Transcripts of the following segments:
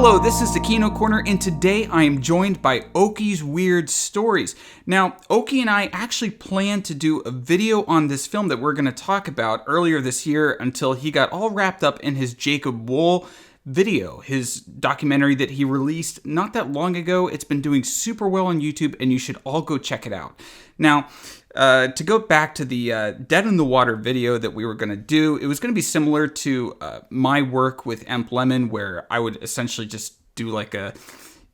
Hello, this is the Kino Corner, and today I am joined by Oki's Weird Stories. Now, Oki and I actually planned to do a video on this film that we're going to talk about earlier this year until he got all wrapped up in his Jacob Wool video, his documentary that he released not that long ago. It's been doing super well on YouTube, and you should all go check it out. Now, to go back to the Dead in the Water video that we were going to do, it was going to be similar to my work with Emp Lemon, where I would essentially just do like a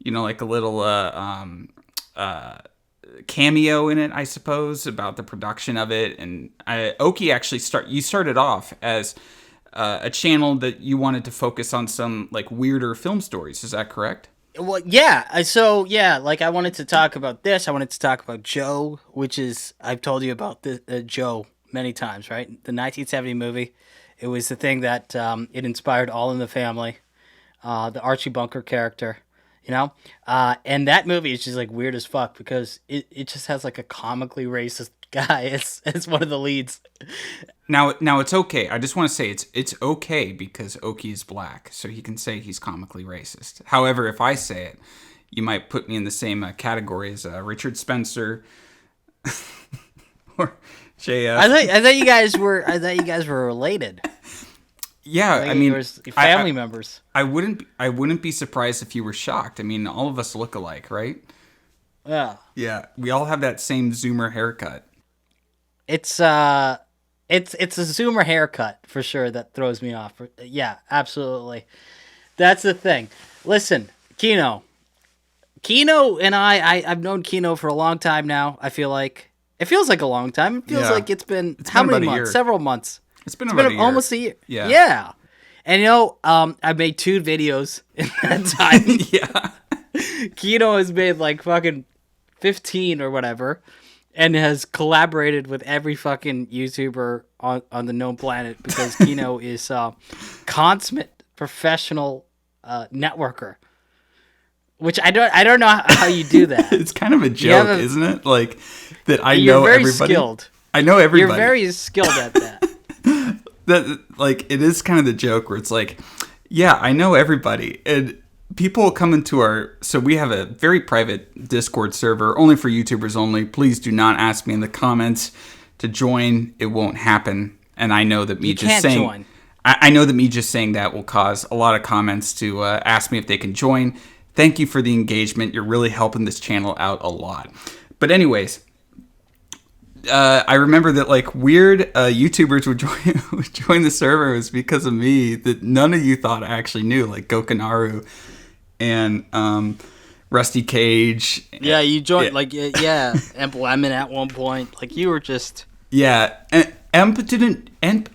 little cameo in it, I suppose, about the production of it. And Oki actually started off as a channel that you wanted to focus on some like weirder film stories. Is that correct? Well, yeah. So, yeah, like I wanted to talk about this. I wanted to talk about Joe, which is, I've told you about this, Joe many times, right? The 1970 movie. It was the thing that it inspired All in the Family, the Archie Bunker character, you know? And that movie is just like weird as fuck because it just has like a comically racist guy as one of the leads. Now it's okay. I just want to say it's okay because Oki is black, so he can say he's comically racist. However, if I say it, you might put me in the same category as Richard Spencer or JF. I thought you guys were related. Yeah, I mean, family members. I wouldn't be surprised if you were shocked. I mean, all of us look alike, right? Yeah. Yeah, we all have that same Zoomer haircut. It's a Zoomer haircut for sure that throws me off. Yeah, absolutely. That's the thing. Listen, Kino and I've known Kino for a long time now. I feel like it feels like a long time. It feels like it's been how many months? Several months. It's been about a year. Almost a year. Yeah. Yeah. And you know, I made 2 videos in that time. Yeah. Kino has made like fucking 15 or whatever. And has collaborated with every fucking YouTuber on the known planet because Kino is a consummate professional networker. Which I don't know how you do that. It's kind of a joke, isn't it? Like that I you're know very everybody. Skilled. I know everybody. You're very skilled at that. That like it is kind of the joke where it's like, yeah, I know everybody, and people will come into so we have a very private Discord server, only for YouTubers only. Please do not ask me in the comments to join. It won't happen. And I know that me just saying, join. I know that me just saying that will cause a lot of comments to ask me if they can join. Thank you for the engagement. You're really helping this channel out a lot. But anyways, I remember that like weird YouTubers would join the server. It was because of me that none of you thought I actually knew, like Gokanaru and Rusty Cage. Yeah, you joined Emp Lemon at one point. Like you were just and Emp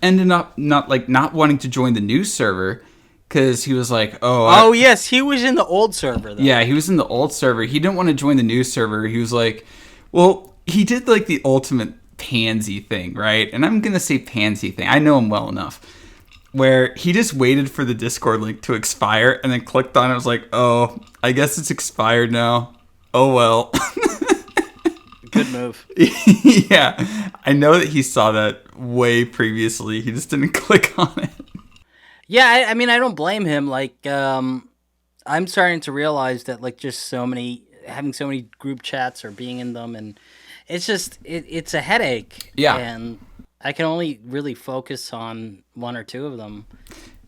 ended up not wanting to join the new server because he was like, yes, he was in the old server though. Yeah, he was in the old server. He didn't want to join the new server. He was like, well, he did like the ultimate pansy thing, right? And I'm gonna say pansy thing. I know him well enough. Where he just waited for the Discord link to expire and then clicked on it. I was like, oh, I guess it's expired now. Oh, well. Good move. Yeah. I know that he saw that way previously. He just didn't click on it. Yeah, I mean, I don't blame him. Like, I'm starting to realize that, like, just having so many group chats or being in them, and it's just, it's a headache. Yeah. And I can only really focus on 1 or 2 of them.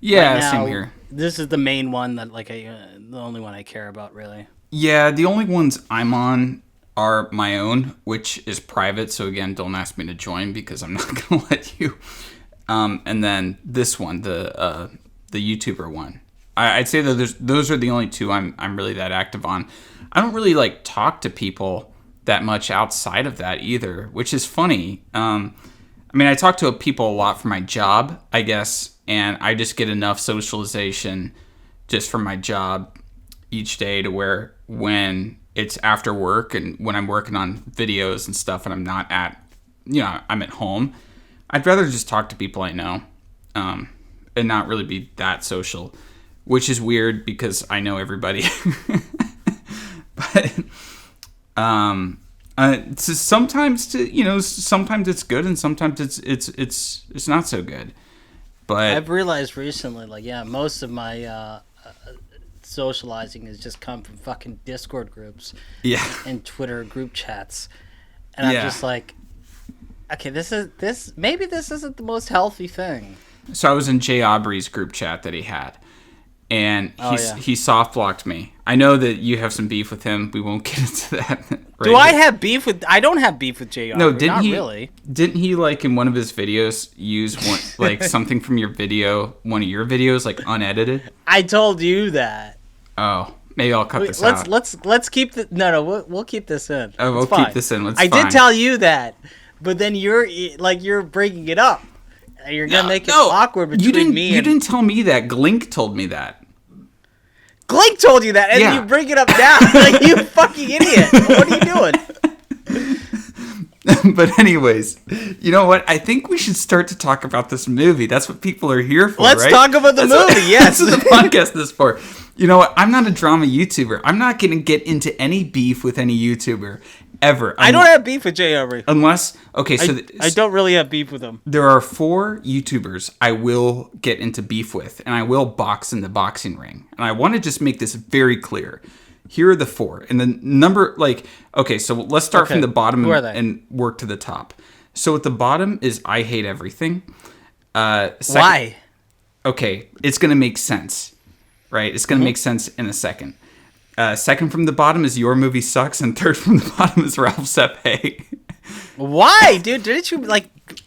Yeah, right now, same here. This is the main one that, like, the only one I care about, really. Yeah, the only ones I'm on are my own, which is private. So again, don't ask me to join because I'm not going to let you. And then this one, the YouTuber one. I'd say that those are the only 2 I'm really that active on. I don't really like talk to people that much outside of that either, which is funny. I mean, I talk to people a lot for my job, I guess, and I just get enough socialization just from my job each day to where when it's after work and when I'm working on videos and stuff and I'm not I'm at home, I'd rather just talk to people I know and not really be that social, which is weird because I know everybody. But sometimes it's good and sometimes it's not so good. But I've realized recently, like, yeah, most of my socializing has just come from fucking Discord groups Yeah. and Twitter group chats. And I'm just like, okay, maybe this isn't the most healthy thing. So I was in Jay Aubrey's group chat that he had, and he soft blocked me. I know that you have some beef with him. We won't get into that. Do I have beef with? I don't have beef with Jay Aubrey. No, didn't he? Really. Didn't he, like, in one of his videos use one, like something from your video, one of your videos, like unedited? I told you that. Oh, maybe I'll cut this out. Let's keep the we'll keep this in. Oh, we'll keep this in. I did tell you that, but then you're bringing it up. You're gonna make it awkward between me and... You didn't tell me that. Glink told me that. Glink told you that, and you bring it up now. Like, you fucking idiot. What are you doing? But anyways, you know what? I think we should start to talk about this movie. That's what people are here for, Let's right? talk about the movie, yes. That's what the podcast is for. You know what? I'm not a drama YouTuber. I'm not going to get into any beef with any YouTuber ever. I don't have beef with Jay Aubrey. Unless, okay, so... I don't really have beef with him. There are 4 YouTubers I will get into beef with, and I will box in the boxing ring. And I want to just make this very clear. Here are the 4. And the number, like... Okay, so let's start from the bottom and work to the top. So at the bottom is I Hate Everything. Why? Okay, it's going to make sense. Right? It's going to make sense in a second. Second from the bottom is Your Movie Sucks, and third from the bottom is Ralph Sepe. Why, dude? Didn't you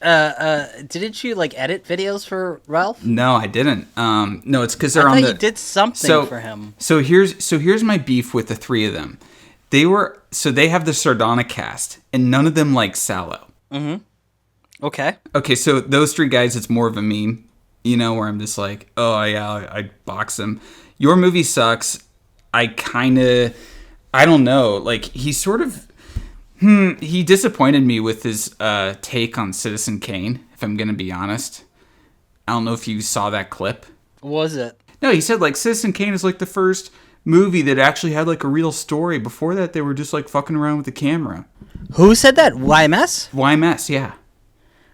edit videos for Ralph? No, I didn't. No, it's because they're I on thought you did something for him. So here's my beef with the 3 of them. They have the Sardana cast, and none of them like Sallow. Mm-hmm. Okay. Okay, so those 3 guys, it's more of a meme, where I'm just like, oh yeah, I box them. Your Movie Sucks. I don't know. Like, he sort of, he disappointed me with his take on Citizen Kane, if I'm going to be honest. I don't know if you saw that clip. What was it? No, he said, like, Citizen Kane is, like, the first movie that actually had, like, a real story. Before that, they were just, like, fucking around with the camera. Who said that? YMS? YMS, yeah.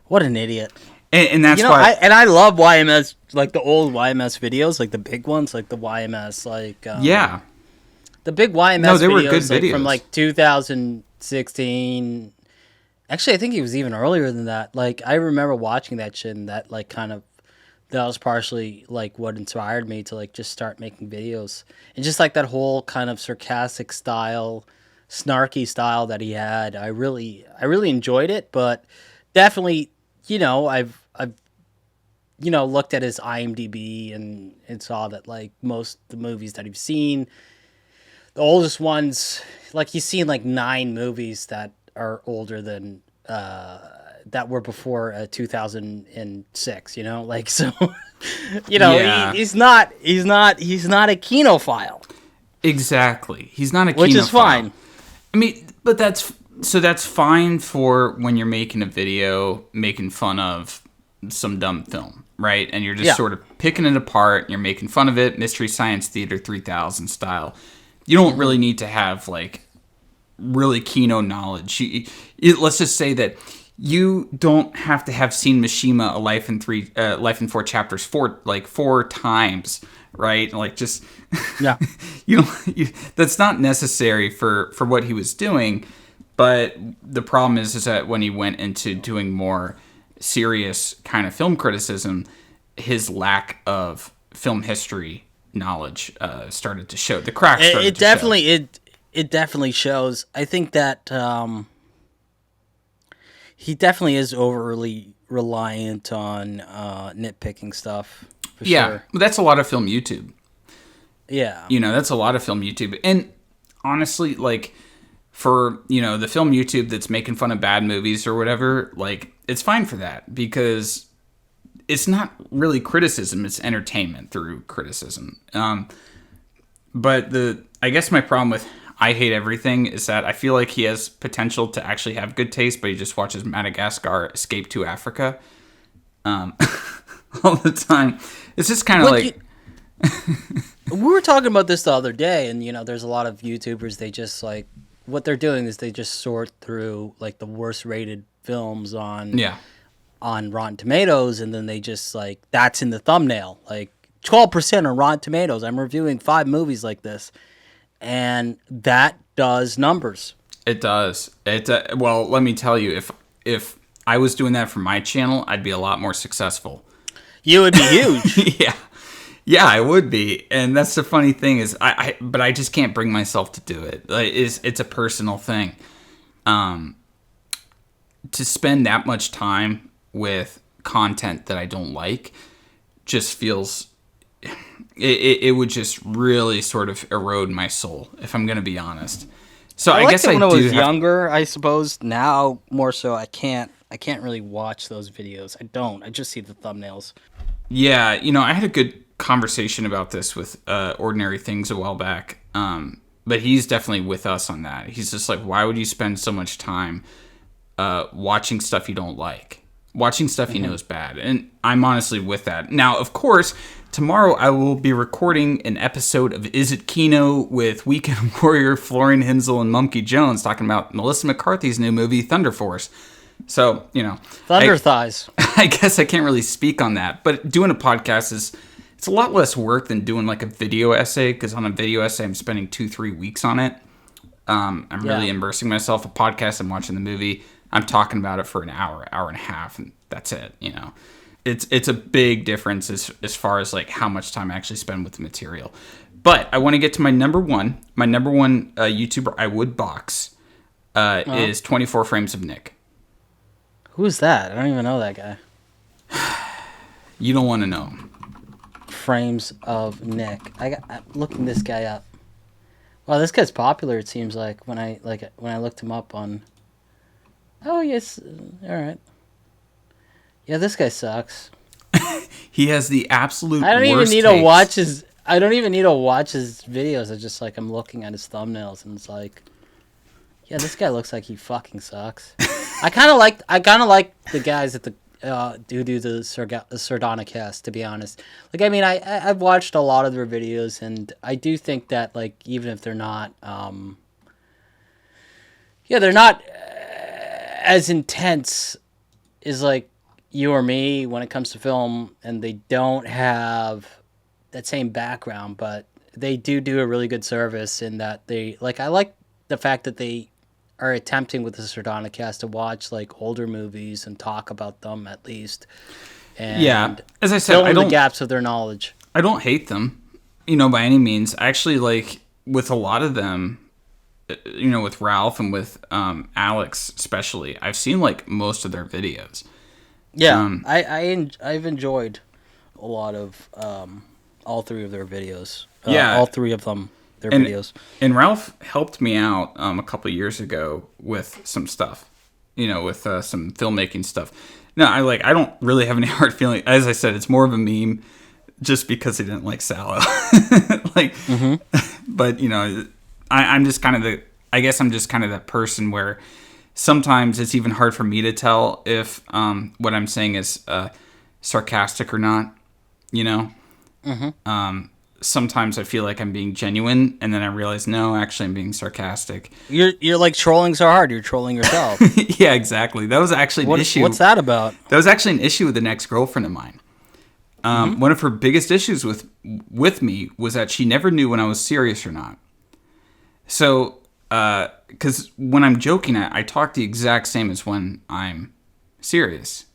What an idiot. And that's why... I love YMS, like, the old YMS videos, like, the big ones, like the YMS, like... yeah. The big YMS no, they videos, were good like, videos. from, like, 2016... Actually, I think it was even earlier than that. Like, I remember watching that shit, and that, like, kind of... That was partially, like, what inspired me to, like, just start making videos. And just, like, that whole kind of sarcastic style, snarky style that he had, I really enjoyed it, but definitely, I've looked at his IMDb and saw that, like, most of the movies that he's seen, the oldest ones, like, he's seen, like, 9 movies that are older than, that were before 2006, like, so, Yeah. he's not a kinophile. Exactly. He's not a kinophile. Which is fine. I mean, but that's fine for when you're making a video making fun of some dumb film, right? And you're just sort of picking it apart, you're making fun of it, Mystery Science Theater 3000 style. You don't really need to have, like, really kino knowledge. Let's just say that you don't have to have seen Mishima: A Life in 4 Chapters 4 times, right? Like, just that's not necessary for what he was doing. But the problem is that when he went into doing more serious kind of film criticism, his lack of film history knowledge started to show. The cracks started to show. It definitely shows. I think that he definitely is overly reliant on nitpicking stuff. For sure. That's a lot of film YouTube. Yeah. That's a lot of film YouTube. And honestly, like, for, the film YouTube that's making fun of bad movies or whatever, like, it's fine for that because it's not really criticism, it's entertainment through criticism. But I guess my problem with I Hate Everything is that I feel like he has potential to actually have good taste, but he just watches Madagascar Escape to Africa all the time. It's just kind of like... We were talking about this the other day, and, there's a lot of YouTubers, they just, like... What they're doing is they just sort through, like, the worst rated films on Rotten Tomatoes, and then they just, like, that's in the thumbnail. Like, 12% on Rotten Tomatoes. I'm reviewing 5 movies like this, and that does numbers. It does. Well, let me tell you, if I was doing that for my channel, I'd be a lot more successful. You would be huge. Yeah, I would be. And that's the funny thing is, but I just can't bring myself to do it. Like, it's a personal thing. To spend that much time with content that I don't like just feels it would just really sort of erode my soul, if I'm going to be honest. So I guess when I was younger, I suppose. Now more so, I can't really watch those videos. I don't. I just see the thumbnails. Yeah, I had a good conversation about this with Ordinary Things a while back. But he's definitely with us on that. He's just like, why would you spend so much time watching stuff you don't like? Watching stuff you know is bad. And I'm honestly with that. Now, of course, tomorrow I will be recording an episode of Is It Kino with Weekend Warrior, Florian Hensel, and Mumkey Jones talking about Melissa McCarthy's new movie, Thunder Force. So, Thunder thighs. I guess I can't really speak on that. But doing a podcast it's a lot less work than doing like a video essay, because on a video essay, I'm spending 2-3 weeks on it. I'm really immersing myself. A podcast, I'm watching the movie. I'm talking about it for an hour and a half, and that's it. It's a big difference as far as like how much time I actually spend with the material. But I want to get to my number one. My number one YouTuber I would box is 24 Frames of Nick. Who is that? I don't even know that guy. You don't want to know. Frames of Nick. I'm looking this guy up. Wow, this guy's popular. It seems like when I looked him up on. Oh yes, all right. Yeah, this guy sucks. He has the absolute. I don't even worst need takes. to watch his. I don't even need to watch his videos. It's just like I'm looking at his thumbnails and it's like, yeah, this guy looks like he fucking sucks. I kind of like the guys at the who do the Sardonicast, to be honest. Like, I mean, I've watched a lot of their videos, and I do think that, like, even if they're not, they're not as intense as, like, you or me when it comes to film, and they don't have that same background, but they do a really good service in that they, like, I like the fact that they are attempting with the Sardonicast to watch like older movies and talk about them at least. And as I said, fill in the gaps of their knowledge. I don't hate them, by any means. Actually, like with a lot of them, with Ralph and with Alex especially, I've seen like most of their videos. Yeah, I've enjoyed a lot of all 3 of their videos. All 3 of them. Their videos. And Ralph helped me out a couple of years ago with some stuff, with some filmmaking stuff. No, I don't really have any hard feeling. As I said, it's more of a meme just because he didn't like Sallow. But, I'm just kind of I'm just kind of that person where sometimes it's even hard for me to tell if what I'm saying is sarcastic or not, Sometimes I feel like I'm being genuine, and then I realize, no, actually I'm being sarcastic. You're like trolling so hard, you're trolling yourself. Yeah, exactly. That was actually an issue. What's that about? That was actually an issue with an ex-girlfriend of mine. One of her biggest issues with me was that she never knew when I was serious or not. So, because when I'm joking, I talk the exact same as when I'm serious.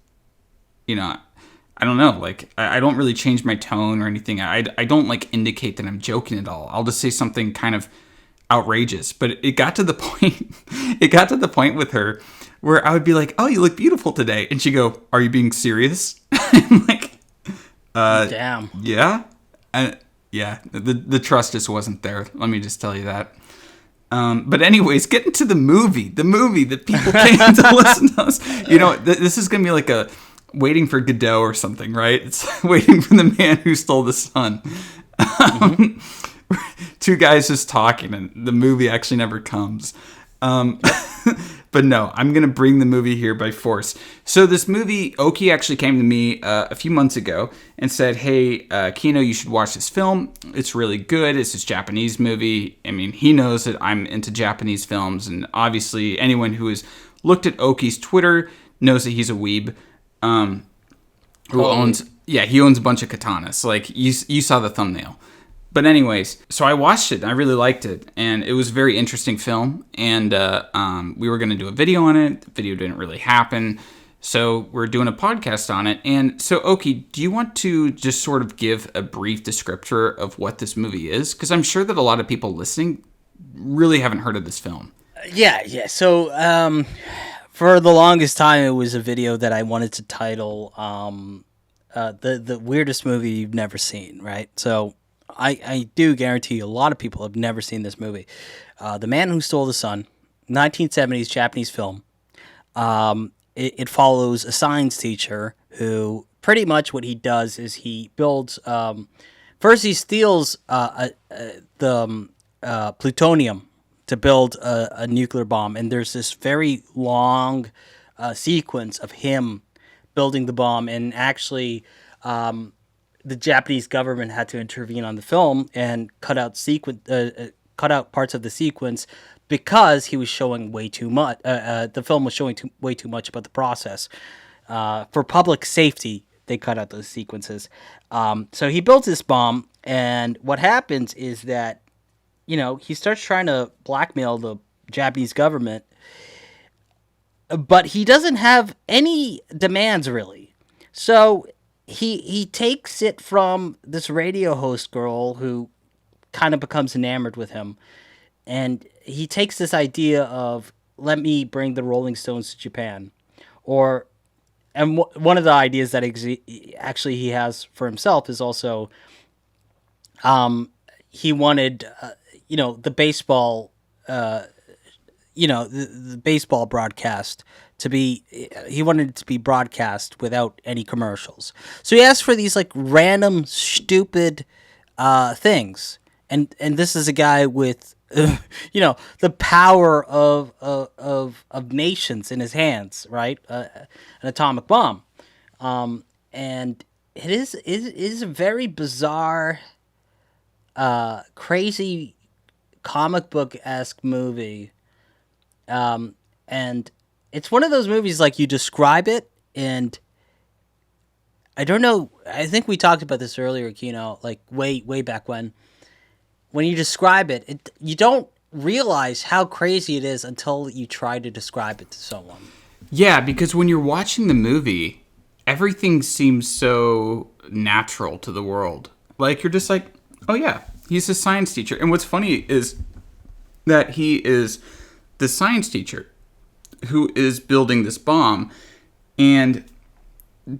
I don't know, like, I don't really change my tone or anything. I don't, like, indicate that I'm joking at all. I'll just say something kind of outrageous. But it got to the point with her where I would be like, oh, you look beautiful today. And she'd go, are you being serious? I'm like, damn. Yeah? Yeah, the trust just wasn't there. Let me just tell you that. But anyways, getting to the movie that people came to listen to us. This is going to be like a Waiting for Godot or something, right? It's Waiting for the Man Who Stole the Sun. 2 guys just talking, and the movie actually never comes. But no, I'm going to bring the movie here by force. So this movie, Oki actually came to me a few months ago and said, hey, Kino, you should watch this film. It's really good. It's this Japanese movie. I mean, he knows that I'm into Japanese films, and obviously anyone who has looked at Oki's Twitter knows that he's a weeb. Who owns Yeah, he owns a bunch of katanas. Like, you saw the thumbnail. But anyways, so I watched it, and I really liked it, and it was a very interesting film, and we were going to do a video on it. The video didn't really happen, so we're doing a podcast on it. And so, Oki, do you want to just sort of give a brief descriptor of what this movie is? Because I'm sure that a lot of people listening really haven't heard of this film. Yeah. So, for the longest time, it was a video that I wanted to title the weirdest movie you've never seen, right? So I do guarantee a lot of people have never seen this movie. The Man Who Stole the Sun, 1970s Japanese film. It follows a science teacher who pretty much what he does is he builds. First, he steals the plutonium to build a nuclear bomb, and there's this very long sequence of him building the bomb, and actually the Japanese government had to intervene on the film and cut out parts of the sequence because he was showing way too much. The film was showing way too much about the process. For public safety, they cut out those sequences. So he built this bomb, and what happens is that, he starts trying to blackmail the Japanese government, but he doesn't have any demands, really. So he takes it from this radio host girl who kind of becomes enamored with him, and he takes this idea of, let me bring the Rolling Stones to Japan. And one of the ideas that actually he has for himself is also he wanted the baseball the baseball broadcast to be, he wanted it to be broadcast without any commercials. So he asked for these like random stupid things, and this is a guy with the power of nations in his hands, right? An atomic bomb, and it is a very bizarre, crazy comic book-esque movie, and it's one of those movies, like, you describe it, and I don't know, I think we talked about this earlier, Kino, like way back when you describe it, you don't realize how crazy it is until you try to describe it to someone. Yeah, because when you're watching the movie, everything seems so natural to the world. Like, you're just like, oh yeah, he's a science teacher. And what's funny is that he is the science teacher who is building this bomb, and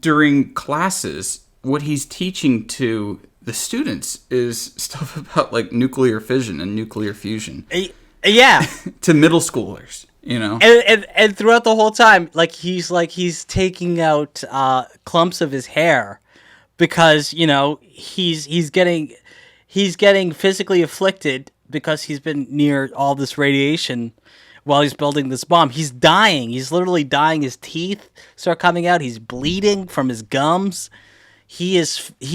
during classes, what he's teaching to the students is stuff about like nuclear fission and nuclear fusion. Yeah. To middle schoolers, And throughout the whole time, he's taking out clumps of his hair because, he's getting physically afflicted because he's been near all this radiation while he's building this bomb. He's dying. He's literally dying. His teeth start coming out. He's bleeding from his gums. He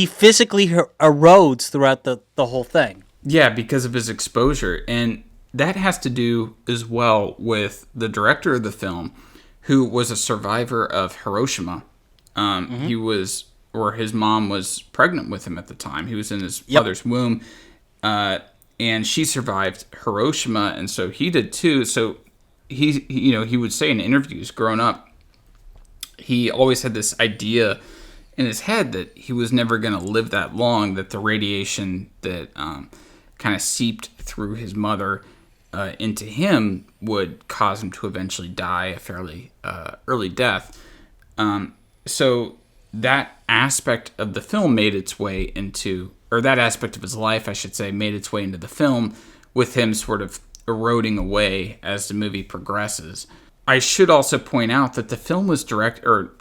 physically erodes throughout the whole thing. Yeah, because of his exposure. And that has to do as well with the director of the film, who was a survivor of Hiroshima. He was, or his mom was pregnant with him at the time. He was in his mother's womb. And she survived Hiroshima, and so he did too. So he would say in interviews growing up, he always had this idea in his head that he was never going to live that long, that the radiation that kind of seeped through his mother into him would cause him to eventually die a fairly early death. So that aspect of the film made its way into, or that aspect of his life, I should say, made its way into the film, with him sort of eroding away as the movie progresses. I should also point out that the film was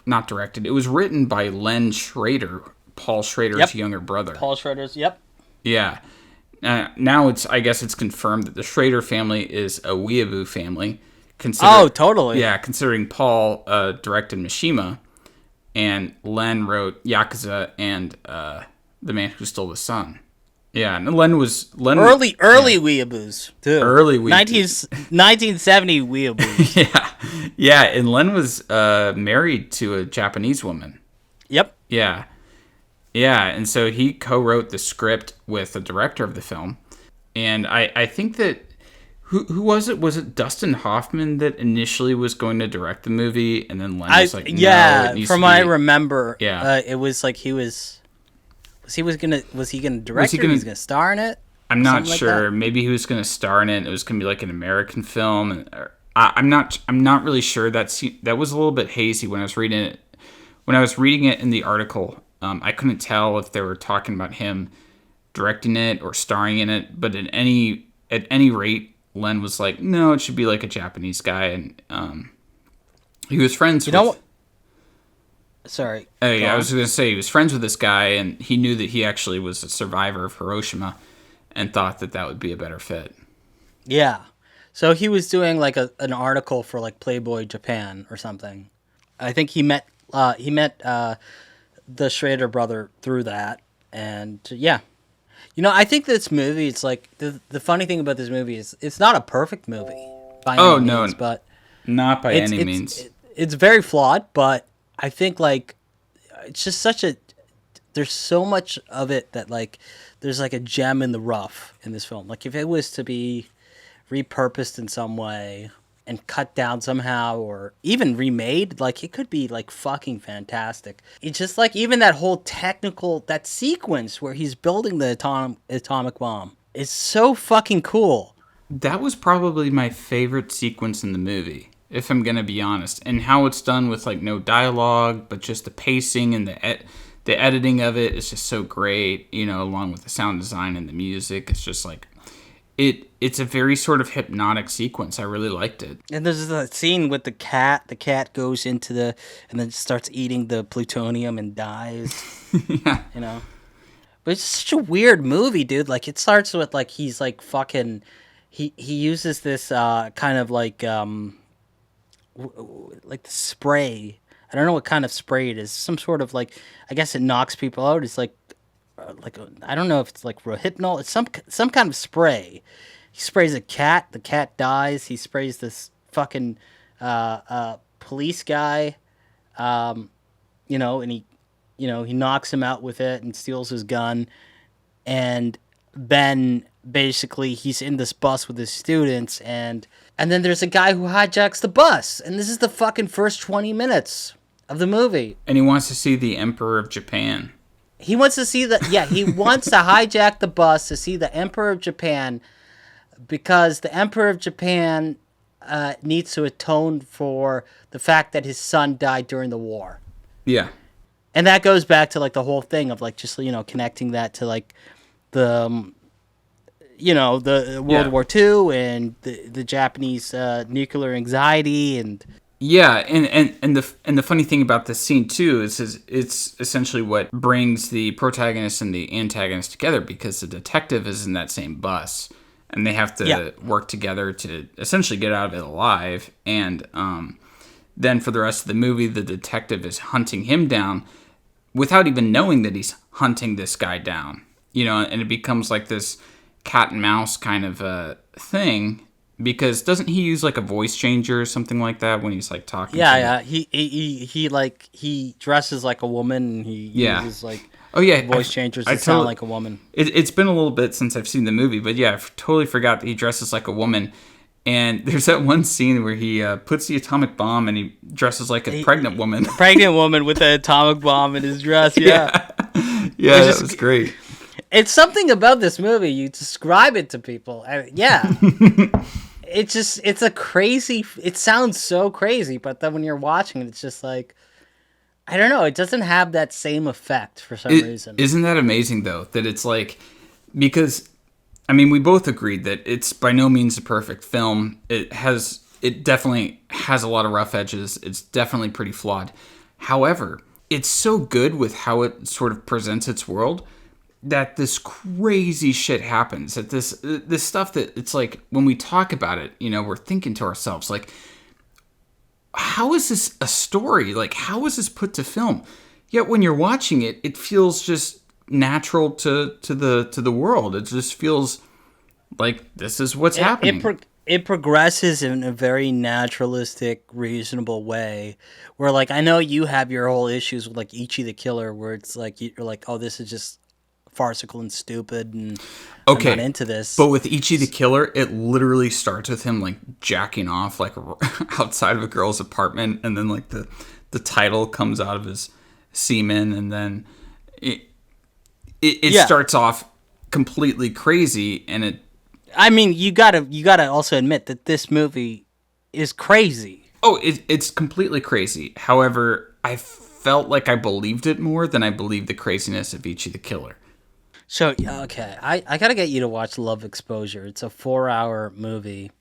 not directed, it was written by Len Schrader, Paul Schrader's younger brother. Paul Schrader's, yep. Yeah. Now I guess it's confirmed that the Schrader family is a weeaboo family. Totally. Yeah, considering Paul directed Mishima, and Len wrote Yakuza and The Man Who Stole the Sun. Yeah, and Len early weeaboos too. Early weeaboos. 1970 weeaboos. Yeah, and Len was married to a Japanese woman. Yep. Yeah, Yeah, and so he co-wrote the script with the director of the film. And I think that who was it? Was it Dustin Hoffman that initially was going to direct the movie, and then Len was like, "No, it Yeah, needs to from what I be." remember, Yeah, it was like was he gonna was direct he it? He going was to? gonna star in it? I'm not Something like that. sure. Maybe he was going to star in it. It was going to be like an American film. I'm not. I'm not really sure. That was a little bit hazy when I was reading it. When I was reading it in the article, I couldn't tell if they were talking about him directing it or starring in it. But at any rate, Len was like, no, it should be like a Japanese guy, and he was friends You know with. what? Sorry. Oh Go yeah, I on. was going to say he was friends with this guy, and he knew that he actually was a survivor of Hiroshima, and thought that that would be a better fit. Yeah. So he was doing like an article for like Playboy Japan or something. I think he met the Schrader brother through that, and yeah. I think this movie. It's like the funny thing about this movie is it's not a perfect movie by Oh any no, means, but not by it's any it's means. it's very flawed. But I think like it's just such a there's so much of it that like there's like a gem in the rough in this film. Like if it was to be repurposed in some way and cut down somehow or even remade, like it could be like fucking fantastic. It's just like even that whole that sequence where he's building the atomic bomb is so fucking cool. That was probably my favorite sequence in the movie, if I'm gonna be honest. And how it's done with like no dialogue, but just the pacing and the editing of it is just so great. Along with the sound design and the music, it's just like it's a very sort of hypnotic sequence. I really liked it. And there's a scene with the cat. The cat goes into and then starts eating the plutonium and dies. Yeah. But it's such a weird movie, dude. Like it starts with like he's like fucking he uses this kind of like like the spray. I don't know what kind of spray it is. Some sort of like I guess it knocks people out. It's like I don't know if it's like Rohypnol. It's some kind of spray. He sprays a cat. The cat dies. He sprays this fucking police guy. And he knocks him out with it and steals his gun. And then basically he's in this bus with his students and then there's a guy who hijacks the bus. And this is the fucking first 20 minutes of the movie. And he wants to see the Emperor of Japan. He wants to see he wants to hijack the bus to see the Emperor of Japan because the Emperor of Japan needs to atone for the fact that his son died during the war. Yeah. And that goes back to like the whole thing of like just connecting that to like the the World War II and the Japanese nuclear anxiety and Yeah, and the funny thing about this scene too is it's essentially what brings the protagonist and the antagonist together because the detective is in that same bus and they have to work together to essentially get out of it alive. And then for the rest of the movie, the detective is hunting him down without even knowing that he's hunting this guy down. And it becomes like this cat and mouse kind of thing. Because doesn't he use like a voice changer or something like that when he's like talking? Yeah. He dresses like a woman and he uses like voice changers that sound like a woman. It's been a little bit since I've seen the movie, but yeah, I totally forgot that he dresses like a woman. And there's that one scene where he puts the atomic bomb and he dresses like a pregnant woman. A pregnant woman with an atomic bomb in his dress. Yeah, that was great. It's something about this movie. You describe it to people. It's a crazy, it sounds so crazy, but then when you're watching it, it's just like, I don't know, it doesn't have that same effect for some reason. Isn't that amazing though? That it's like, because, I mean, we both agreed that it's by no means a perfect film. It definitely has a lot of rough edges. It's definitely pretty flawed. However, it's so good with how it sort of presents its world that this crazy shit happens, that this stuff that it's like when we talk about it, we're thinking to ourselves like, how is this a story? Like, how is this put to film? Yet when you're watching it, it feels just natural to the world. It just feels like this is what's happening. it progresses in a very naturalistic, reasonable way. Where like I know you have your whole issues with like Ichi the Killer, where it's like you're like, oh, this is just farcical and stupid, and I'm not Okay, into this. but with Ichi the Killer, it literally starts with him like jacking off like outside of a girl's apartment, and then like the title comes out of his semen, and then it starts off completely crazy, and it. I mean, you gotta also admit that this movie is crazy. Oh, it's completely crazy. However, I felt like I believed it more than I believed the craziness of Ichi the Killer. So okay, I gotta get you to watch Love Exposure. It's a 4-hour movie.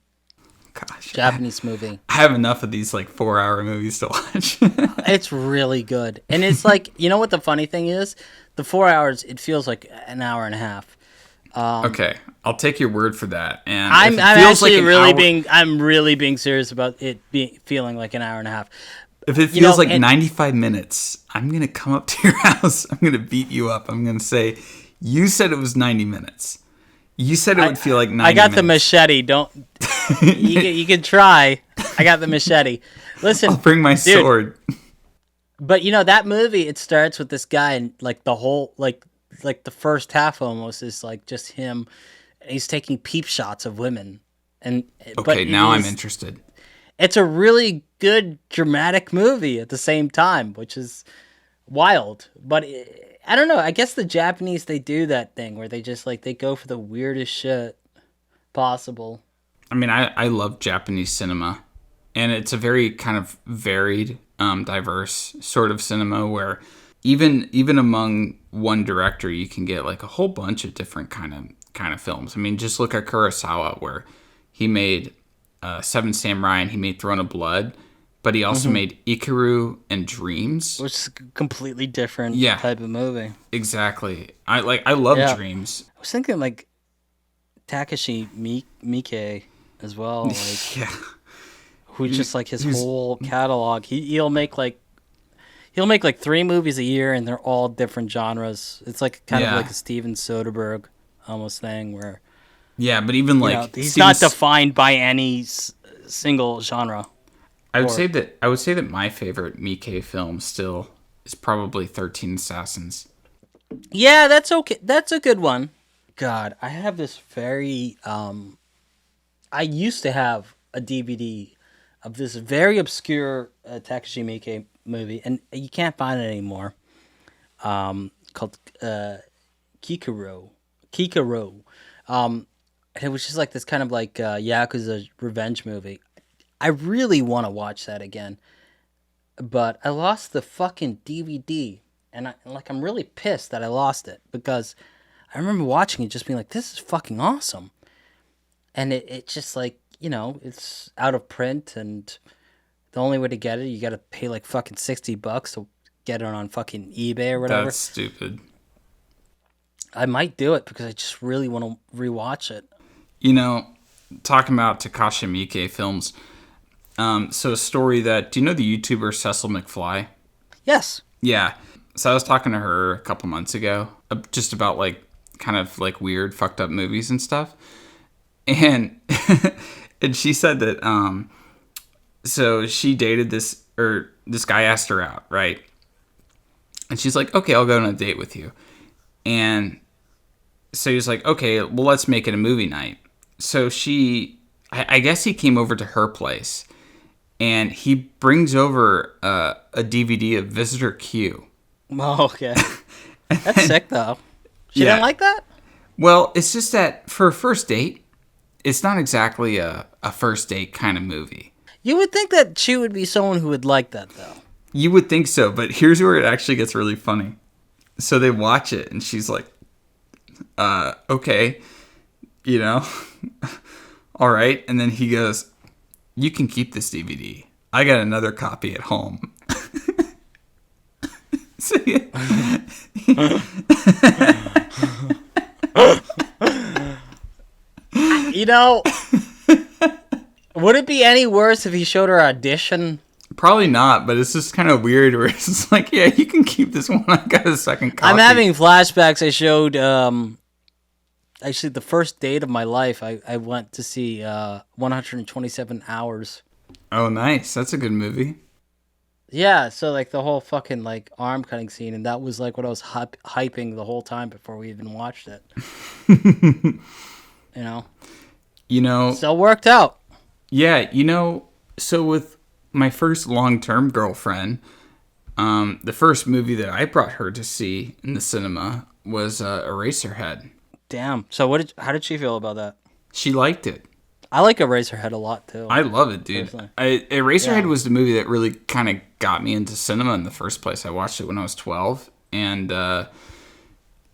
Gosh, Japanese movie. I have enough of these like 4-hour movies to watch. It's really good, and it's like, you know what the funny thing is, the 4 hours it feels like an hour and a half. Okay, I'll take your word for that. And I'm if it feels actually like really I'm really being serious about it feeling like an hour and a half. If it feels like 95 minutes, I'm gonna come up to your house. I'm gonna beat you up. I'm gonna say, you said it was 90 minutes. You said it would feel like 90 minutes. I got the machete. Don't you can try. I got the machete. Listen, I'll bring my sword. But you know that movie, it starts with this guy, and like the whole like the first half almost is like just him, and he's taking peep shots of women. And okay, now I'm interested. It's a really good dramatic movie at the same time, which is wild. But I don't know. I guess the Japanese, they do that thing where they just like they go for the weirdest shit possible. I mean, I love Japanese cinema, and it's a very kind of varied, diverse sort of cinema where even among one director, you can get like a whole bunch of different kind of films. I mean, just look at Kurosawa, where he made Seven Samurai and he made Throne of Blood, but he also made Ikiru and Dreams, which is a completely different type of movie. Exactly. I love Dreams. I was thinking like Takashi Miike as well, like who just like his whole catalog. He'll make like 3 movies a year, and they're all different genres. It's like kind of like a Steven Soderbergh almost thing where. Yeah, but even like he's not defined by any single genre. I would say that my favorite Miike film still is probably 13 Assassins. Yeah, that's okay. That's a good one. God, I have this very I used to have a DVD of this very obscure Takashi Miike movie, and you can't find it anymore. Called Kikaro. It was just like this kind of like Yakuza revenge movie. I really want to watch that again, but I lost the fucking DVD, and I'm really pissed that I lost it, because I remember watching it just being like, this is fucking awesome, and it just like, it's out of print, and the only way to get it, you got to pay like fucking $60 to get it on fucking eBay or whatever. That's stupid. I might do it because I just really want to rewatch it. Talking about Takashi Miike films, so a story that, do you know the YouTuber Cecil McFly? Yes. Yeah. So I was talking to her a couple months ago, just about like kind of like weird fucked up movies and stuff. And and she said that so she dated this guy asked her out, right? And she's like, "Okay, I'll go on a date with you." And so he was like, "Okay, well, let's make it a movie night." So I guess he came over to her place, and he brings over a DVD of Visitor Q. Oh, okay. That's sick, though. She didn't like that? Well, it's just that for a first date, it's not exactly a first date kind of movie. You would think that she would be someone who would like that, though. You would think so, but here's where it actually gets really funny. So they watch it, and she's like, okay, all right. And then he goes, "You can keep this DVD. I got another copy at home." So, would it be any worse if he showed her audition? Probably not, but it's just kind of weird where it's just like, yeah, you can keep this one. I got a second copy. I'm having flashbacks. I showed Actually, the first date of my life, I went to see 127 Hours. Oh, nice. That's a good movie. Yeah, so like the whole fucking like arm cutting scene, and that was like what I was hyping the whole time before we even watched it. You know, You know, still worked out. yeah, so with my first long-term girlfriend, the first movie that I brought her to see in the cinema was Eraserhead. Damn. So what did? How did she feel about that? She liked it. I like Eraserhead a lot too. I love it, dude. Personally. Eraserhead Yeah. was the movie that really kind of got me into cinema in the first place. I watched it when I was 12, and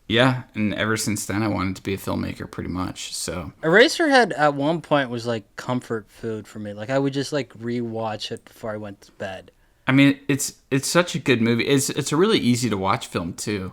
yeah, and ever since then I wanted to be a filmmaker pretty much. So, Eraserhead at one point was like comfort food for me. Like I would just like rewatch it before I went to bed. I mean, it's such a good movie. It's a really easy to watch film too.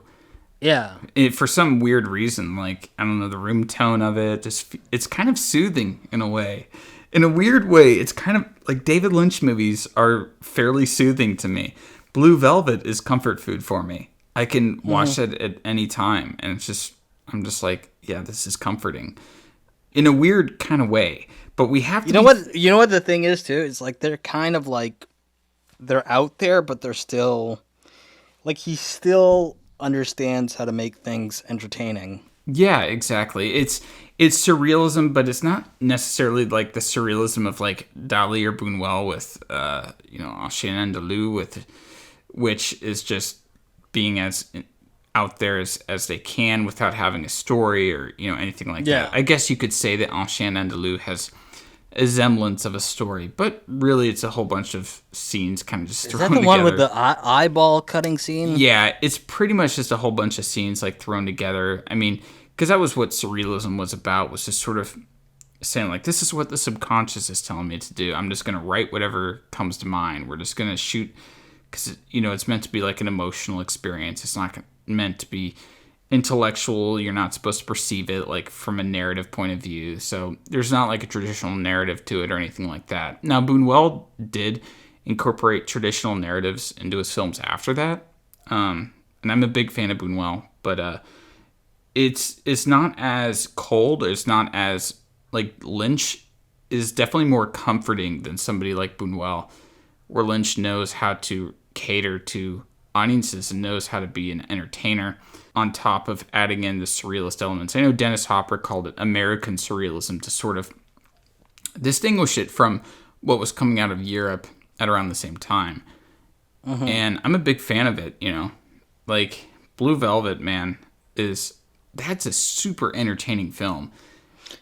Yeah. For some weird reason, like I don't know, the room tone of it, just it's kind of soothing in a way. In a weird way, it's kind of like David Lynch movies are fairly soothing to me. Blue Velvet is comfort food for me. I can watch it at any time, and I'm just like, yeah, this is comforting in a weird kind of way. But we have to. You know what the thing is too? It's like they're kind of like they're out there, but they're still like he still understands how to make things entertaining. Yeah, exactly. It's surrealism, but it's not necessarily like the surrealism of like Dali or Buñuel with Ancien Andalou with which is just being as out there as they can without having a story or anything like Yeah. that. I guess you could say that Ancien Andalou has a semblance of a story, but really it's a whole bunch of scenes kind of just Is thrown that the together. one with the eyeball cutting scene? Yeah, it's pretty much just a whole bunch of scenes like thrown together. I mean, because that was what surrealism was about, was just sort of saying like, this is what the subconscious is telling me to do. I'm just going to write whatever comes to mind. We're just going to shoot because, it's meant to be like an emotional experience. It's not meant to be intellectual. You're not supposed to perceive it like from a narrative point of view. So there's not like a traditional narrative to it or anything like that. Now, Buñuel did incorporate traditional narratives into his films after that. And I'm a big fan of Buñuel, but it's not as cold. It's not as like Lynch is definitely more comforting than somebody like Buñuel, where Lynch knows how to cater to audiences and knows how to be an entertainer on top of adding in the surrealist elements. I know Dennis Hopper called it American surrealism to sort of distinguish it from what was coming out of Europe at around the same time. And I'm a big fan of it, Like Blue Velvet, man, that's a super entertaining film.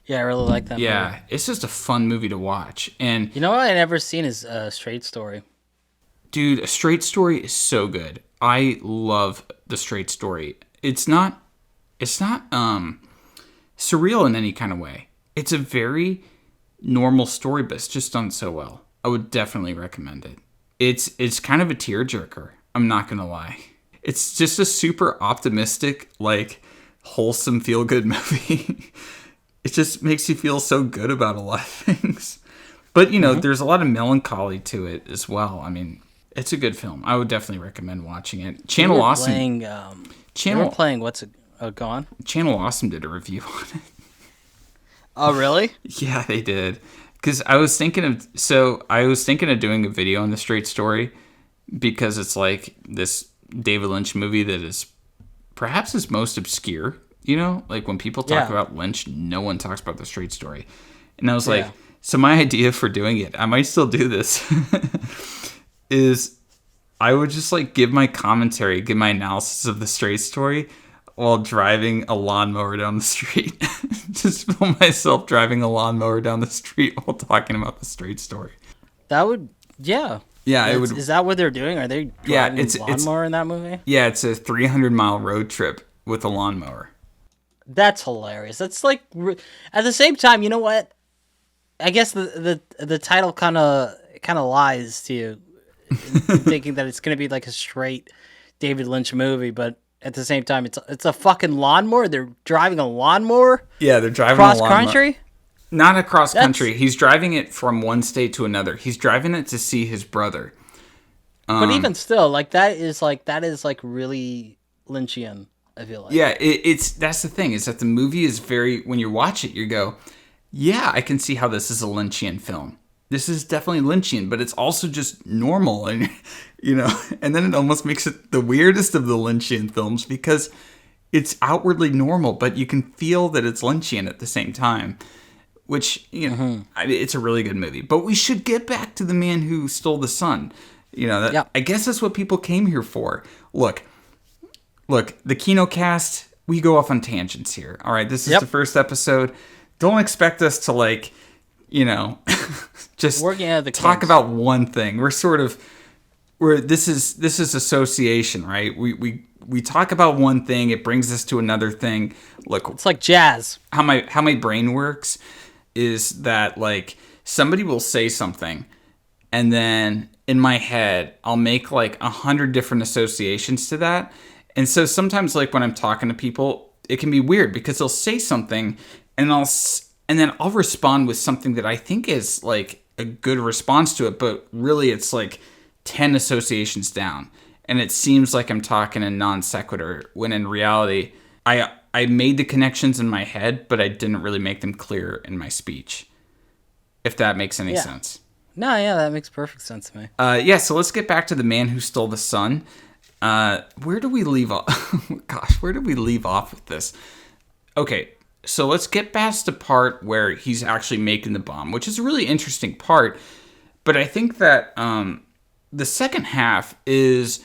Yeah, I really like that Yeah, movie. it's just a fun movie to watch. And You know what I never seen is Straight Story. dude, A Straight Story is so good. I love The Straight Story. It's not surreal in any kind of way. It's a very normal story, but it's just done so well. I would definitely recommend it. It's kind of a tearjerker. I'm not gonna lie. It's just a super optimistic, like wholesome, feel good movie. It just makes you feel so good about a lot of things. But there's a lot of melancholy to it as well. I mean, it's a good film. I would definitely recommend watching it. Channel Awesome. They were playing what's it? Gone? Channel Awesome did a review on it. Oh, really? Yeah, they did. Because I was thinking of doing a video on The Straight Story because it's like this David Lynch movie that is perhaps his most obscure. Like when people talk about Lynch, no one talks about The Straight Story. And I was like, so my idea for doing it, I might still do this, is I would just like give my commentary, give my analysis of The Straight Story while driving a lawnmower down the street. Just film myself driving a lawnmower down the street while talking about The Straight Story. That would, yeah. Yeah, it would. Is that what they're doing? Are they driving a lawnmower in that movie? Yeah, it's a 300-mile road trip with a lawnmower. That's hilarious. That's like, at the same time, you know what? I guess the title kind of lies to you, thinking that it's gonna be like a straight David Lynch movie, but at the same time, it's a fucking lawnmower. They're driving a lawnmower. Yeah, they're driving cross a lawnmower. country. Not across country. He's driving it from one state to another. He's driving it to see his brother. But even still, that is really Lynchian. I feel like. Yeah, it's that's the thing, is that the movie is very, when you watch it, you go, yeah, I can see how this is a Lynchian film. This is definitely Lynchian, but it's also just normal, and and then it almost makes it the weirdest of the Lynchian films because it's outwardly normal, but you can feel that it's Lynchian at the same time. Which, it's a really good movie. But we should get back to The Man Who Stole the Sun. Yep. I guess that's what people came here for. Look, the Kinokast, we go off on tangents here. All right, this is the first episode. Don't expect us to just Working out of the talk kinks. about one thing. This is association, right? We talk about one thing, it brings us to another thing. Look, It's like jazz. how my brain works is that somebody will say something, and then in my head I'll make 100 different associations to that. And so sometimes when I'm talking to people, it can be weird because they'll say something and then I'll respond with something that I think is a good response to it, but really it's 10 associations down, and it seems like I'm talking in non sequitur when in reality I made the connections in my head, but I didn't really make them clear in my speech, if that makes any sense. No, yeah, that makes perfect sense to me. So let's get back to The Man Who Stole the Sun. Where do we leave off? Gosh, where did we leave off with this? Okay, so let's get past the part where he's actually making the bomb, which is a really interesting part. But I think that the second half is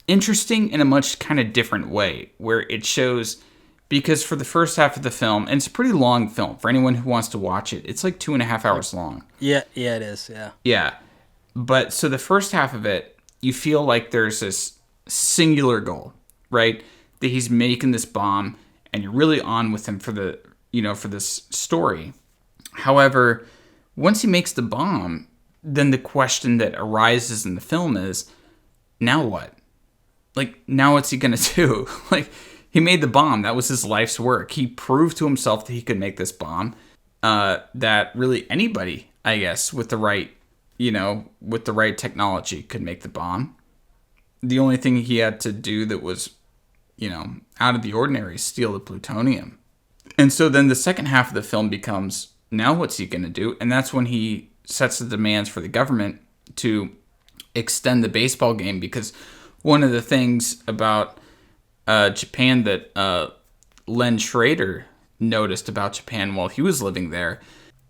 interesting in a much kind of different way, where it shows, because for the first half of the film, and it's a pretty long film for anyone who wants to watch it, it's 2.5 hours long. Yeah, it is. Yeah. Yeah. But so the first half of it, you feel like there's this singular goal, right? That he's making this bomb, and you're really on with him for for this story. However, once he makes the bomb, then the question that arises in the film is, now what? Now what's he gonna do? He made the bomb. That was his life's work. He proved to himself that he could make this bomb. That really anybody, I guess, with the right technology could make the bomb. The only thing he had to do that was, out of the ordinary is steal the plutonium. And so then the second half of the film becomes, now what's he going to do? And that's when he sets the demands for the government to extend the baseball game, because one of the things about Japan that Len Schrader noticed about Japan while he was living there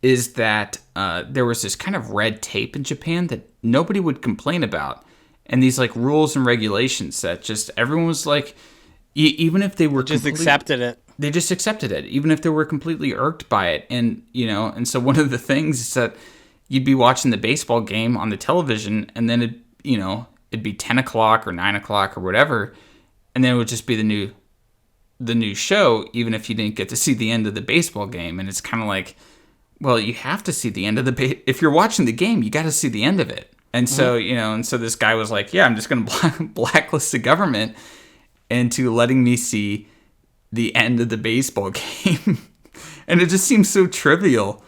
is that there was this kind of red tape in Japan that nobody would complain about. And these rules and regulations that just everyone was even if they were Just accepted it. They just accepted it, even if they were completely irked by it. And, and so one of the things is that you'd be watching the baseball game on the television, and then it'd be 10 o'clock or 9 o'clock or whatever. And then it would just be the new show, even if you didn't get to see the end of the baseball game. And it's kind of well, you have to see the end of if you're watching the game, you got to see the end of it. And so, and so this guy was yeah, I'm just going to blacklist the government into letting me see the end of the baseball game. And it just seems so trivial.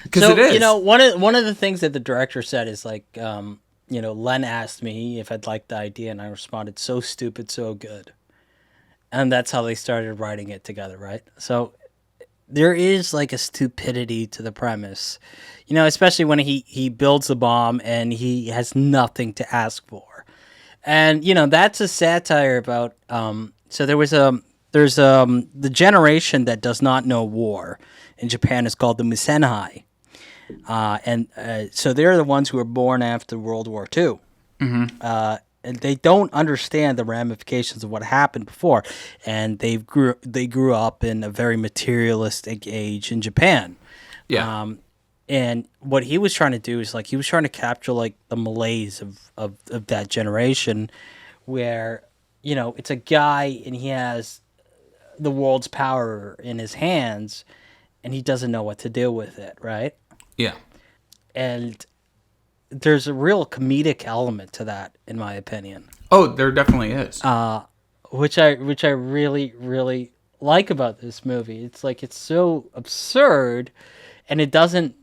Because it is. One of the things that the director said is Len asked me if I'd like the idea, and I responded, so stupid, so good. And that's how they started writing it together, right? So there is a stupidity to the premise, especially when he builds the bomb and he has nothing to ask for. And, that's a satire about, so there's the generation that does not know war in Japan is called the Musenhai. So they're the ones who were born after World War II. Mm-hmm. And they don't understand the ramifications of what happened before, and they grew up in a very materialistic age in Japan. Yeah. And what he was trying to do is he was trying to capture the malaise of that generation, where it's a guy and he has the world's power in his hands, and he doesn't know what to do with it, right? Yeah. And there's a real comedic element to that, in my opinion. Oh, there definitely is. Which I really, really like about this movie. It's it's so absurd, and it doesn't,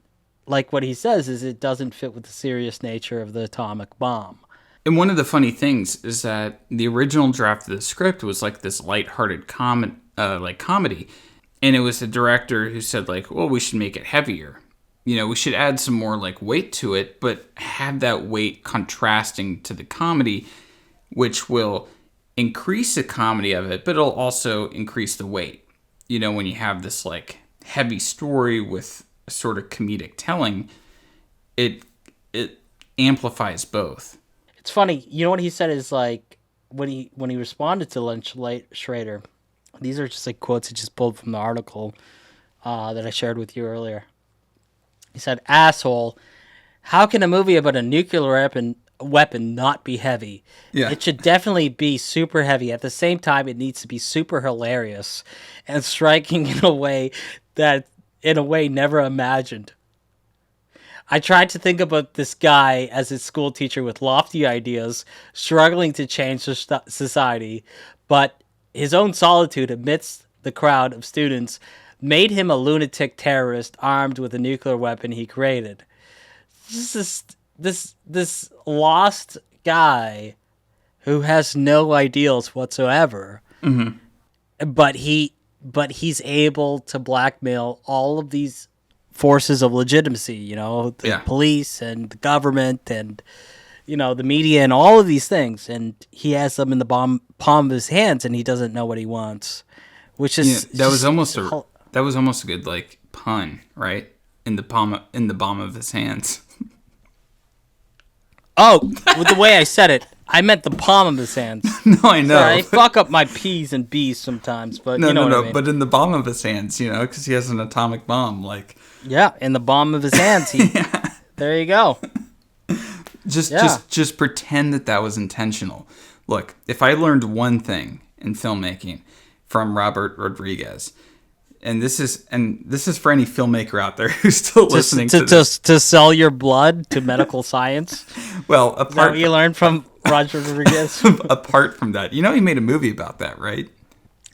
what he says is, it doesn't fit with the serious nature of the atomic bomb. And one of the funny things is that the original draft of the script was like this lighthearted comedy, and it was the director who said like, well, we should make it heavier. We should add some more like weight to it, but have that weight contrasting to the comedy, which will increase the comedy of it, but it'll also increase the weight. When you have this like heavy story with a sort of comedic telling, it amplifies both. It's funny. You know what he said is like when he responded to Lynch Schrader. These are just like quotes he just pulled from the article that I shared with you earlier. He said, "Asshole, how can a movie about a nuclear weapon not be heavy? Yeah. It should definitely be super heavy. At the same time, it needs to be super hilarious and striking in a way never imagined. I tried to think about this guy as a school teacher with lofty ideas, struggling to change society, but his own solitude amidst the crowd of students made him a lunatic terrorist armed with a nuclear weapon he created. This lost guy who has no ideals whatsoever, but he's able to blackmail all of these forces of legitimacy, the police and the government and, the media and all of these things. And he has them in the palm of his hands and he doesn't know what he wants, which is... that was almost a good, like, pun, right? In the palm of his hands. Oh, with the way I said it, I meant the palm of his hands. No, I know. Sorry, I fuck up my P's and B's sometimes, but no, you know what I mean. But in the palm of his hands, because he has an atomic bomb, like... Yeah, in the palm of his hands. There you go. Just pretend that was intentional. Look, if I learned one thing in filmmaking from Robert Rodriguez, and this is for any filmmaker out there who's still listening to this. To sell your blood to medical science. Well, is that what you learned from Roger Rodriguez? Apart from that, he made a movie about that, right?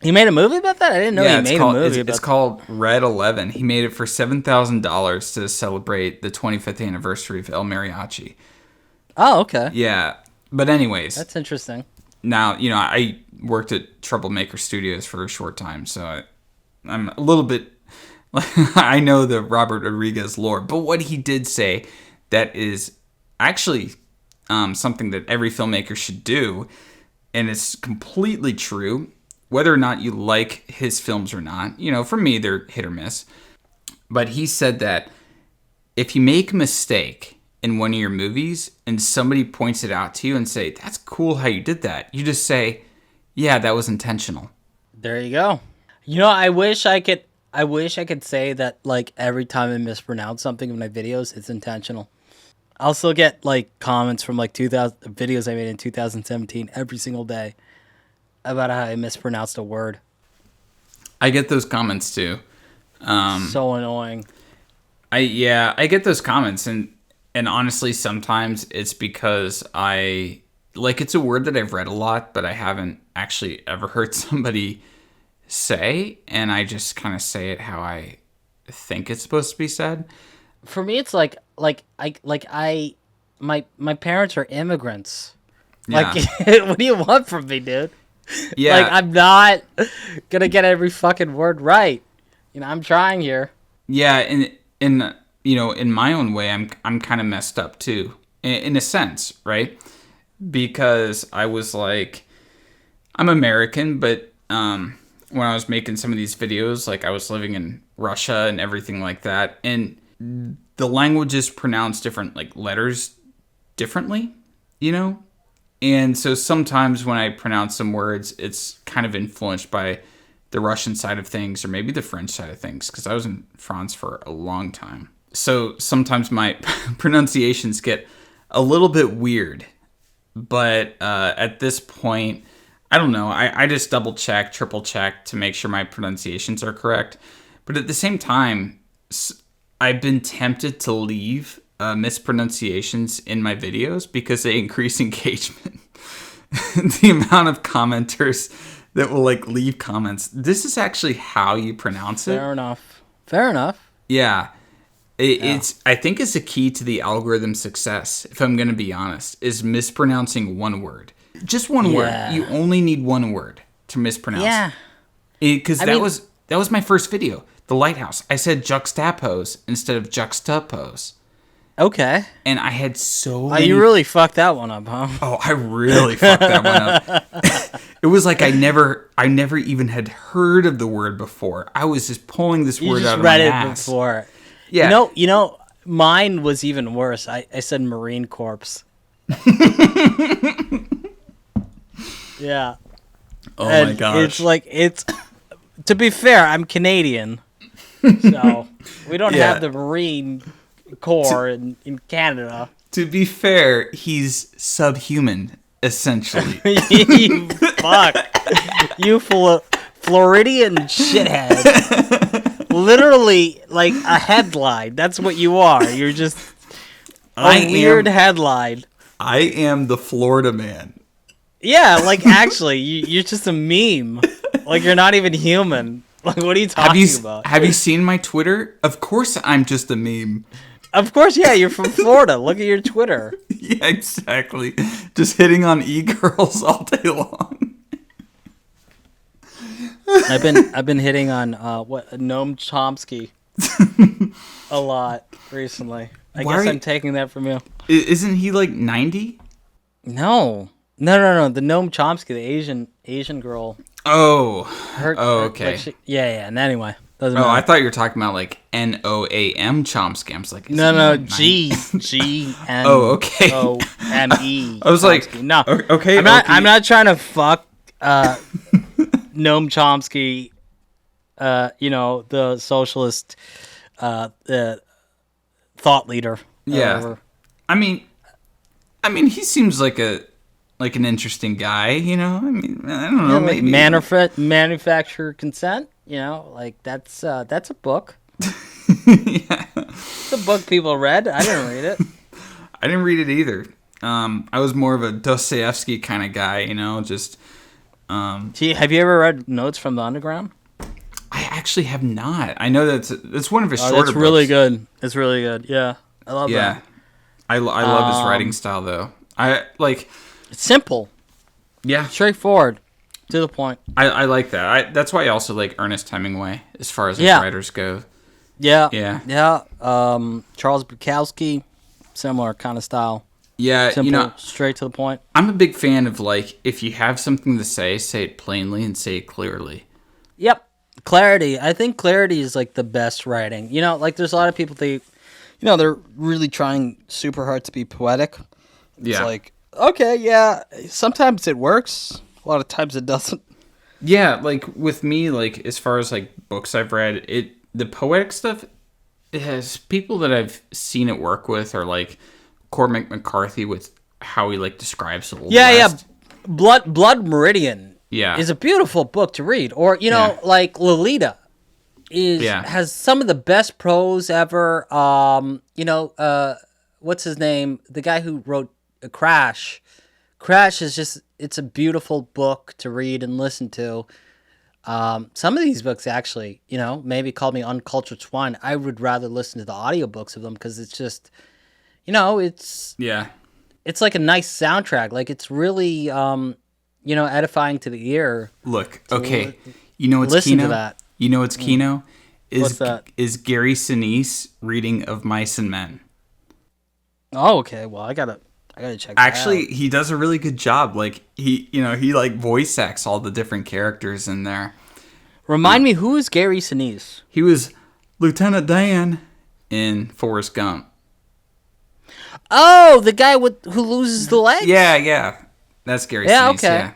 He made a movie about that? I didn't know he made a movie about that. It's called Red 11. He made it for $7,000 to celebrate the 25th anniversary of El Mariachi. Oh, okay. Yeah. But anyways. That's interesting. Now, I worked at Troublemaker Studios for a short time, so I'm a little bit... I know the Robert Rodriguez lore. But what he did say that is actually something that every filmmaker should do, and it's completely true... Whether or not you like his films or not, for me, they're hit or miss. But he said that if you make a mistake in one of your movies and somebody points it out to you and say, that's cool how you did that, you just say, yeah, that was intentional. There you go. I wish I could say that like every time I mispronounce something in my videos, it's intentional. I'll still get like comments from like 2000 videos I made in 2017 every single day about how I mispronounced a word. I get those comments too. So annoying. I get those comments, and honestly, sometimes it's because it's a word that I've read a lot, but I haven't actually ever heard somebody say, and I just kind of say it how I think it's supposed to be said. For me, it's my parents are immigrants. Yeah. Like, what do you want from me, dude? Yeah. Like, I'm not gonna get every fucking word right. I'm trying here. Yeah, and in my own way, I'm kind of messed up too, in a sense, right? Because I was like, I'm American, but when I was making some of these videos, like I was living in Russia and everything like that, and the languages pronounce different like letters differently, And so sometimes when I pronounce some words, it's kind of influenced by the Russian side of things or maybe the French side of things, because I was in France for a long time. So sometimes my pronunciations get a little bit weird. But at this point, I don't know. I just double check, triple check to make sure my pronunciations are correct. But at the same time, I've been tempted to leave mispronunciations in my videos because they increase engagement. The amount of commenters that will like leave comments. This is actually how you pronounce it. Fair enough. Yeah. I think it's a key to the algorithm success, if I'm going to be honest, is mispronouncing one word. Just one word. You only need one word to mispronounce. Yeah. Because that was my first video, The Lighthouse. I said juxtapose instead of juxtapose. Okay. And I had so Oh, many... you really fucked that one up, huh? Oh, I really fucked that one up. It was like I never even had heard of the word before. I was just pulling this word out of my ass. You just read it before. Yeah. You know, mine was even worse. I said Marine Corps. Yeah. Oh and my gosh. It's to be fair, I'm Canadian. So we don't have the Marine Corps in Canada. To be fair, he's subhuman, essentially. You fuck. You Floridian shithead. Literally, like a headline. That's what you are. You're just a weird headline. I am the Florida man. Yeah, like actually, you're just a meme. Like you're not even human. Like what are you talking about? Have you seen my Twitter? Of course I'm just a meme. Of course, yeah, you're from Florida. Look at your Twitter. Yeah, exactly. Just hitting on e-girls all day long. I've been hitting on Noam Chomsky a lot recently. I guess I'm taking that from you. Isn't he like 90? No. The Noam Chomsky, the Asian girl. Oh. Okay. Yeah. And anywe, doesn't matter. I thought you were talking about like Noam Chomsky. I was like, no, G N. Oh, okay. O M E. I was like, no, okay. I'm not trying to fuck Noam Chomsky. The socialist, the thought leader. Yeah. I mean, he seems like an interesting guy, I mean, I don't know, maybe manufacturer consent, like that's a book. Yeah. It's a book people read. I didn't read it. I didn't read it either. I was more of a Dostoevsky kind of guy, just have you ever read Notes from the Underground? I actually have not. I know that's one of his shorter books. It's really good. It's really good. Yeah. I love that. I love his writing style though. It's simple. Yeah. Straightforward. To the point. I like that. That's why I also like Ernest Hemingway as far as his writers go. Yeah. Yeah. Charles Bukowski, similar kind of style. Yeah, simple, straight to the point. I'm a big fan of if you have something to say it plainly and say it clearly. Yep. Clarity. I think clarity is like the best writing. There's a lot of people they're really trying super hard to be poetic. It's like, okay, yeah, sometimes it works. A lot of times it doesn't. Yeah, like with me, as far as books I've read, the poetic stuff, it has people that I've seen it work with, or Cormac McCarthy with how he describes the Old West. Blood Meridian. Yeah, is a beautiful book to read. Or Lolita has some of the best prose ever. What's his name? The guy who wrote Crash. Crash is it's a beautiful book to read and listen to. Some of these books actually, maybe call me uncultured swine. I would rather listen to the audiobooks of them because it's just, it's like a nice soundtrack. It's really, edifying to the ear. Look, okay, it's listen Kino? to that. It's Kino? What's that? Is Gary Sinise reading of Mice and Men. Oh, okay. Well, I gotta check that Actually, out. he does a really good job. He voice acts all the different characters in there. Remind me, who is Gary Sinise? He was Lieutenant Dan in Forrest Gump. Oh, the guy who loses the legs? Yeah. That's Gary Sinise. Okay.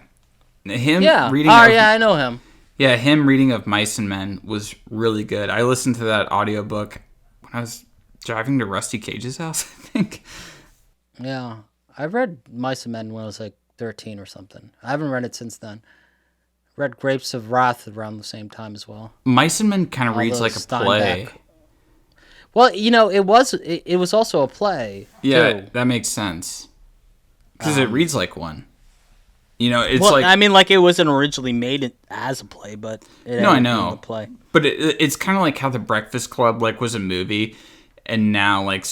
Yeah. Him reading I know him. Yeah, him reading of Mice and Men was really good. I listened to that audiobook when I was driving to Rusty Cage's house, I think. Yeah. I read Mice and Men when I was 13 or something. I haven't read it since then. Read Grapes of Wrath around the same time as well. Mice and Men kind of reads like a play. Well, it was also a play. Yeah, too. that makes sense. Because it reads like one. It's it wasn't originally made as a play, but it I know. a play. But it's kind of like how The Breakfast Club was a movie, and now like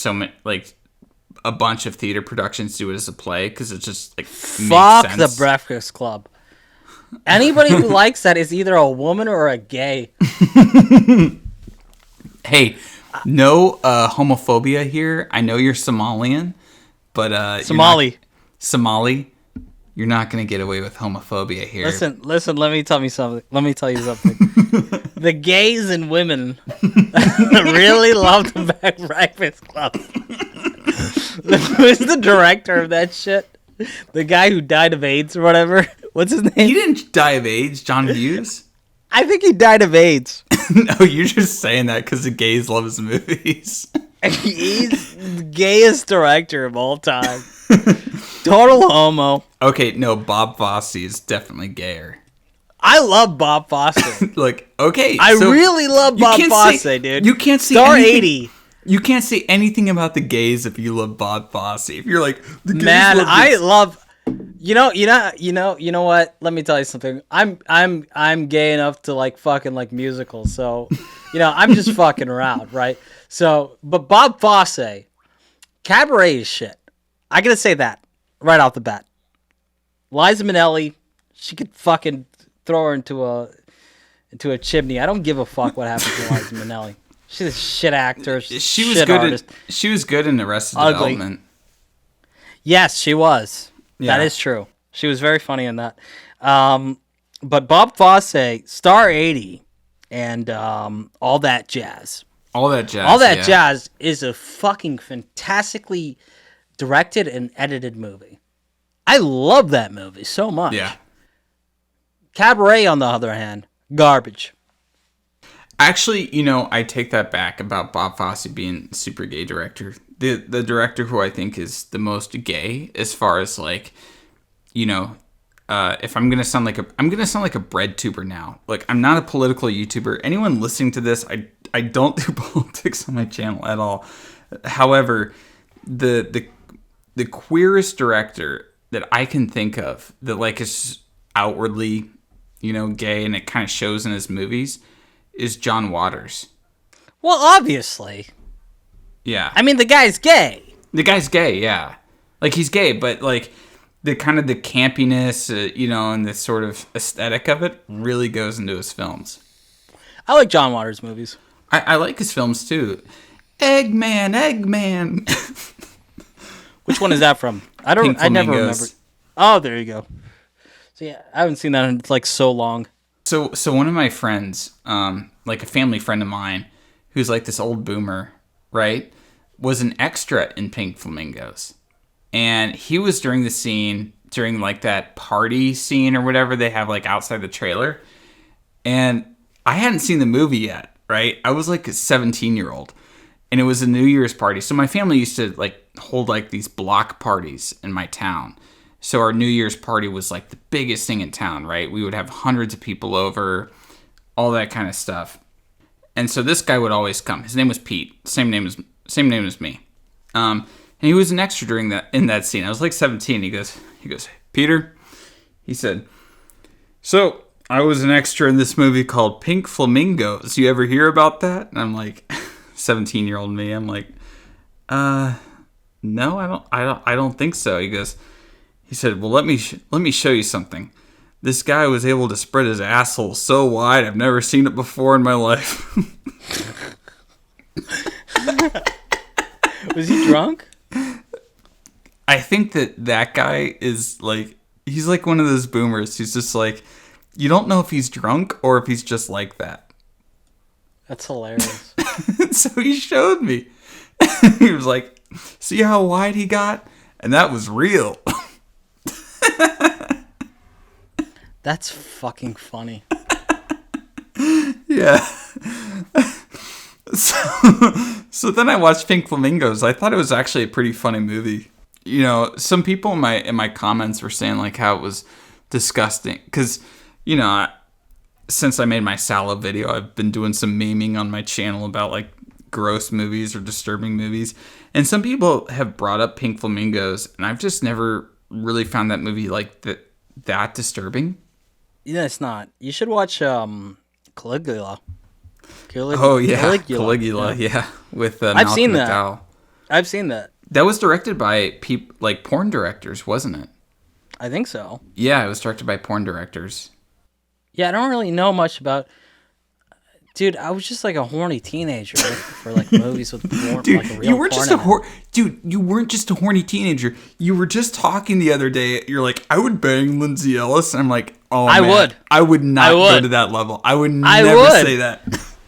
a bunch of theater productions do it as a play because it just like Fuck makes the sense. Breakfast Club. Anybody who likes that is either a woman or a gay. Hey, no homophobia here. I know you're Somalian, but Somali. Somali. You're not gonna get away with homophobia here. Listen. Let me tell you something. The gays and women really love the Breakfast Club. Who's the director of that shit? The guy who died of AIDS or whatever. What's his name? He didn't die of AIDS, John Hughes. I think he died of AIDS. No, you're just saying that because the gays love his movies. He's the gayest director of all time. Total homo. Okay, no, Bob Fosse is definitely gayer. I love Bob Fosse. Like, okay, I really love Bob Fosse, dude. You can't say Star anything, 80. You can't say anything about the gays if you love Bob Fosse. If you're like, the gays Man, love I this. love. You know what? Let me tell you something. I'm gay enough to like fucking like musicals, so I'm just fucking around, right? So, but Bob Fosse, Cabaret is shit. I gotta say that right off the bat. Liza Minnelli, she could fucking throw her into a chimney. I don't give a fuck what happens to Liza Minnelli. She's a shit actor. She was shit good. artist. She was good in Arrested Ugly. Development. Yes, she was. Yeah. That is true. She was very funny in that. But Bob Fosse, Star 80, and All That Jazz. All That Jazz. All That yeah. Jazz is a fucking fantastically directed and edited movie. I love that movie so much. Yeah. Cabaret, on the other hand, garbage. Actually, I take that back about Bob Fosse being a super gay director. The director who I think is the most gay, as far as like, if I'm gonna sound like a bread tuber now. Like, I'm not a political YouTuber. Anyone listening to this, I don't do politics on my channel at all. However, the queerest director that I can think of that like is outwardly, gay, and it kind of shows in his movies, is John Waters. Well, obviously. Yeah. I mean, the guy's gay. The guy's gay, yeah. Like, he's gay, but like the kind of the campiness, and the sort of aesthetic of it really goes into his films. I like John Waters movies. I like his films too. Eggman. Which one is that from? I Pink never Flamingos. remember. Oh, there you go. So yeah, I haven't seen that in like so long. So one of my friends, like a family friend of mine, who's like this old boomer, right, was an extra in Pink Flamingos. And he was during like that party scene or whatever they have like outside the trailer. And I hadn't seen the movie yet, right? I was like a 17-year-old. And it was a New Year's party. So my family used to like hold like these block parties in my town. So our New Year's party was like the biggest thing in town, right? We would have hundreds of people over, all that kind of stuff. And so this guy would always come. His name was Pete. Same name as me. And he was an extra in that scene. I was like 17. He goes, Peter, he said, so I was an extra in this movie called Pink Flamingos. You ever hear about that? And I'm like, 17-year-old me. I'm like, no, I don't think so. He said, well, let me show you something. This guy was able to spread his asshole so wide, I've never seen it before in my life. Was he drunk? I think that guy is like, he's like one of those boomers. He's just like, you don't know if he's drunk or if he's just like that. That's hilarious. So he showed me. He was like, see how wide he got? And that was real. That's fucking funny. Yeah. So then I watched Pink Flamingos. I thought it was actually a pretty funny movie. Some people in my comments were saying like how it was disgusting because, since I made my salad video, I've been doing some memeing on my channel about like gross movies or disturbing movies. And some people have brought up Pink Flamingos, and I've just never really found that movie like that disturbing. Yeah, it's not. You should watch Caligula. Oh yeah, Caligula. Yeah, with I've Malcolm seen that. McDowell. I've seen that. That was directed by like porn directors, wasn't it? I think so. Yeah, it was directed by porn directors. Yeah, I don't really know much about. Dude, I was just like a horny teenager looking for like movies with porn. Dude, like a real you weren't porn just dude. You weren't just a horny teenager. You were just talking the other day. You're like, I would bang Lindsay Ellis, and I'm like, oh, I man, would. I would not go to that level. I would I never would. say that.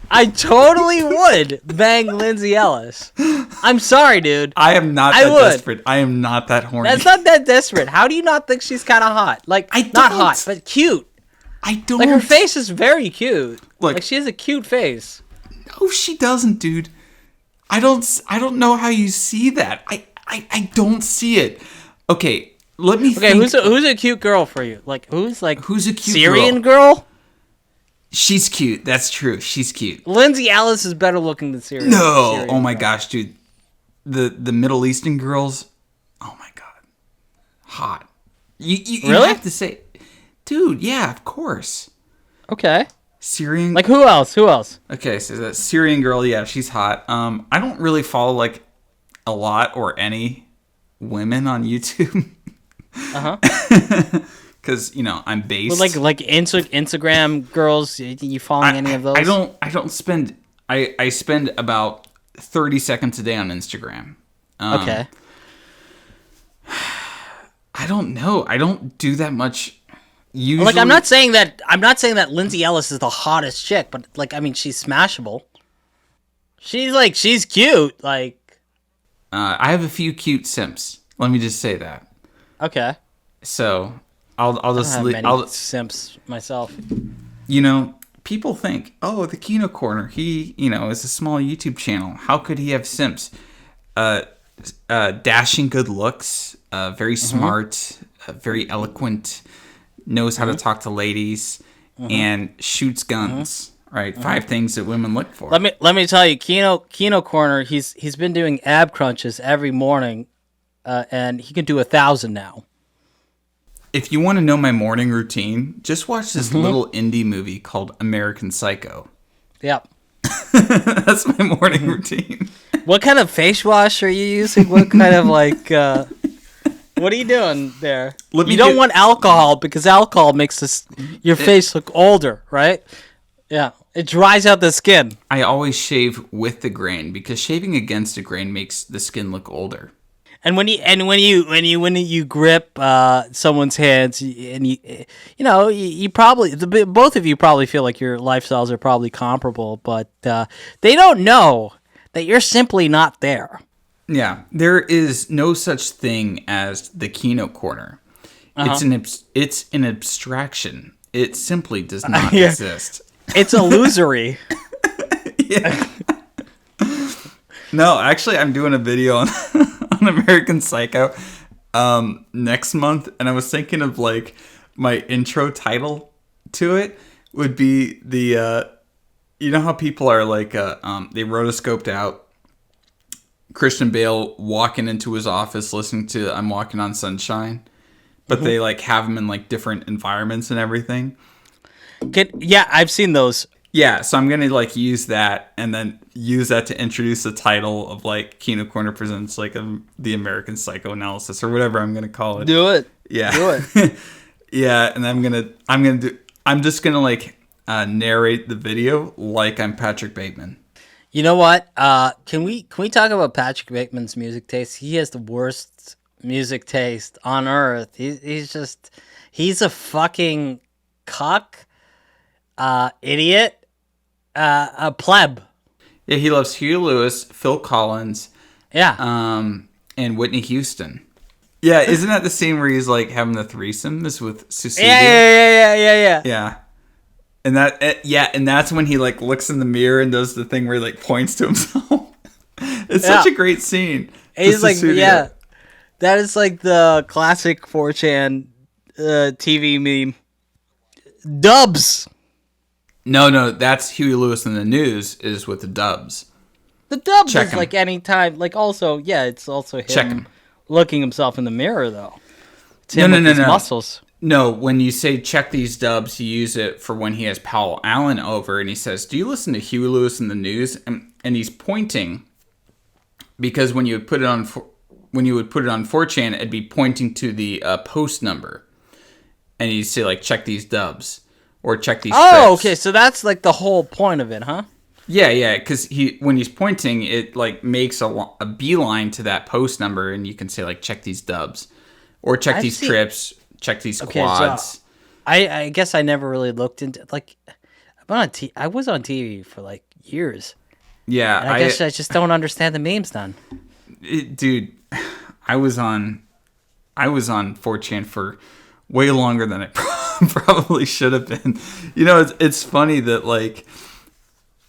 I totally would bang Lindsay Ellis. I'm sorry, dude. I am not that desperate. I am not that horny. That's not that desperate. How do you not think she's kind of hot? Like, not hot, but cute. I don't. Like, her face is very cute. Look, like, she has a cute face. No, she doesn't, dude. I don't know how you see that. I don't see it. Okay, let me think. Okay, who's a cute girl for you? Like, who's a cute Syrian girl? She's cute. That's true. She's cute. Lindsay Ellis is better looking than Syrian. No. Oh my gosh, dude. The Middle Eastern girls. Oh my god. Hot. You really have to say, dude. Yeah, of course. Okay. Syrian. Like who else? Okay, so that Syrian girl. Yeah, she's hot. I don't really follow like a lot or any women on YouTube. Because I'm based. Well, like Instagram girls. You following any of those? I don't spend. I spend about 30 seconds a day on Instagram. Okay. I don't know. I don't do that much. Usually, like I'm not saying that Lindsay Ellis is the hottest chick, but like I mean she's smashable. She's cute. Like I have a few cute simps. Let me just say that. Okay. So I'll just I don't have many simps myself. People think, oh, the Kino Corner, he is a small YouTube channel. How could he have simps? Dashing good looks, very smart, very eloquent, knows how to talk to ladies, and shoots guns. Right, 5 things that women look for. Let me tell you, Kino Corner. He's been doing ab crunches every morning, and he can do 1,000 now. If you want to know my morning routine, just watch this little indie movie called American Psycho. Yep. That's my morning routine. What kind of face wash are you using? What kind of like? What are you doing there? You don't want alcohol because alcohol makes your face look older, right? Yeah, it dries out the skin. I always shave with the grain because shaving against the grain makes the skin look older. And when you grip someone's hands, and you probably both of you probably feel like your lifestyles are probably comparable, but they don't know that you're simply not there. Yeah, there is no such thing as the Kino Corner. It's an abstraction. It simply does not exist. It's illusory. Yeah. No, actually, I'm doing a video on American Psycho next month, and I was thinking of like my intro title to it would be the how people are like they rotoscoped out Christian Bale walking into his office listening to I'm Walking on Sunshine, but they like have him in like different environments and everything. Yeah, I've seen those. Yeah, so I'm gonna like use that and then use that to introduce the title of like Kino Corner presents like the American Psychoanalysis or whatever I'm gonna call it. Do it. Yeah. Do it. Yeah, and I'm just gonna like narrate the video like I'm Patrick Bateman. You know what? Can we talk about Patrick Bateman's music taste? He has the worst music taste on earth. He's a fucking cuck, idiot. A pleb. Yeah, he loves Huey Lewis, Phil Collins, and Whitney Houston. Yeah, isn't that the scene where he's like having the threesomes with Cecilia? Yeah. Yeah, and that's when he like looks in the mirror and does the thing where he like points to himself. It's such a great scene. He's like, yeah, that is like the classic 4chan TV meme. Dubs. No, that's Huey Lewis in the News is with the dubs. The dubs is like any time, like also, yeah, it's also him, looking himself in the mirror though. It's him with his muscles. No, when you say check these dubs, you use it for when he has Powell Allen over and he says, "Do you listen to Huey Lewis in the news?" And he's pointing because when you would put it on 4chan, it'd be pointing to the post number, and he'd say like, "Check these dubs" or "Check these." Oh, strips. okay. So that's like the whole point of it, huh? Yeah, because when he's pointing, it like makes a beeline to that post number, and you can say like, "Check these dubs," or "Check these trips." Check these quads. So I guess I never really looked into like I was on TV for like years. Yeah, and I guess I just don't understand the memes then. Dude, I was on 4chan for way longer than it probably should have been. You know, it's funny that like,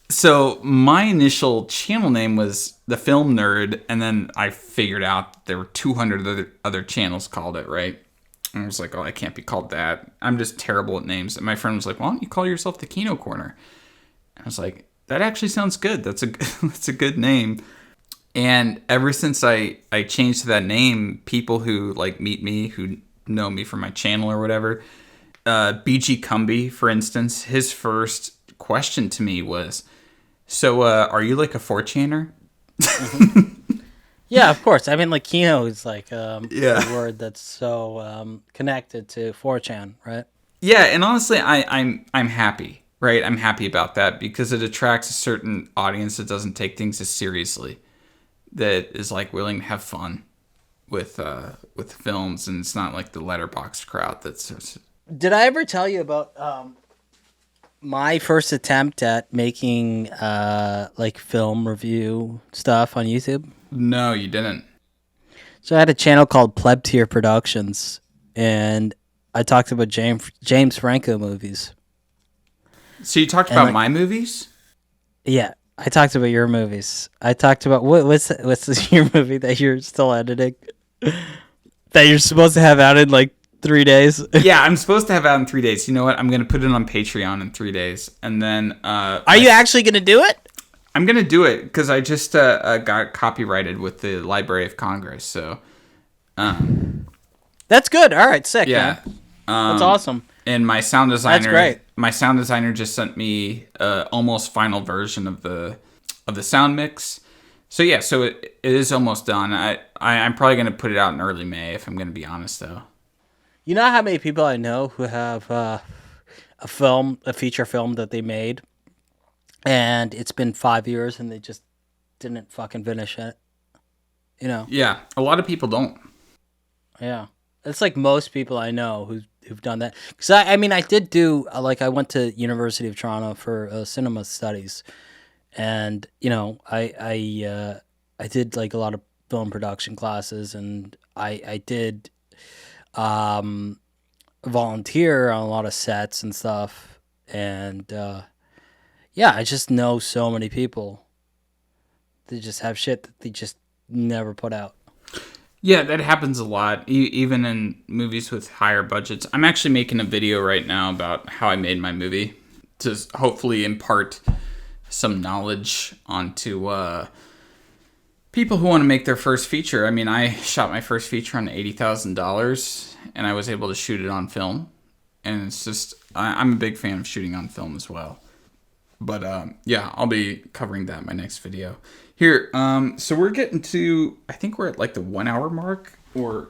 so my initial channel name was The Film Nerd, and then I figured out there were 200 other channels called it, right? And I was like, oh, I can't be called that. I'm just terrible at names. And my friend was like, why don't you call yourself the Kino Corner? And I was like, that actually sounds good. That's a good name. And ever since I changed to that name, people who like meet me, who know me from my channel or whatever, BG Cumby, for instance, his first question to me was, so are you like a 4chaner? Mm-hmm. Yeah, of course. I mean, like Kino is like a word that's so connected to 4chan, right? Yeah, and honestly, I'm happy, right? I'm happy about that because it attracts a certain audience that doesn't take things as seriously, that is like willing to have fun with films, and it's not like the letterboxd crowd. That's. Did I ever tell you about my first attempt at making like film review stuff on YouTube? No, you didn't. So I had a channel called Pleb Tier Productions, and I talked about James Franco movies. So you talked about my movies? Yeah, I talked about your movies. I talked about what's your movie that you're still editing, that you're supposed to have out in like 3 days. Yeah, I'm supposed to have out in 3 days. You know what? I'm gonna put it on Patreon in 3 days, and then. Are you actually gonna do it? I'm gonna do it because I just got copyrighted with the Library of Congress. So. That's good. All right, sick. Yeah. Man. That's awesome. And my sound designer. That's great. My sound designer just sent me almost final version of the sound mix. So yeah, so it is almost done. I'm probably gonna put it out in early May if I'm gonna be honest though. You know how many people I know who have a feature film that they made, and it's been 5 years and they just didn't fucking finish it. You know? Yeah, a lot of people don't. Yeah, it's like most people I know who've done that. Because I mean, I did do like I went to University of Toronto for cinema studies, and you know, I did like a lot of film production classes, and I did volunteer on a lot of sets and stuff, and yeah, I just know so many people. They just have shit that they just never put out. Yeah, that happens a lot, even in movies with higher budgets. I'm actually making a video right now about how I made my movie to hopefully impart some knowledge onto people who want to make their first feature. I mean, I shot my first feature on $80,000, and I was able to shoot it on film. And it's just, I'm a big fan of shooting on film as well. But yeah, I'll be covering that in my next video. Here, so we're getting to, I think we're at like the 1 hour mark, or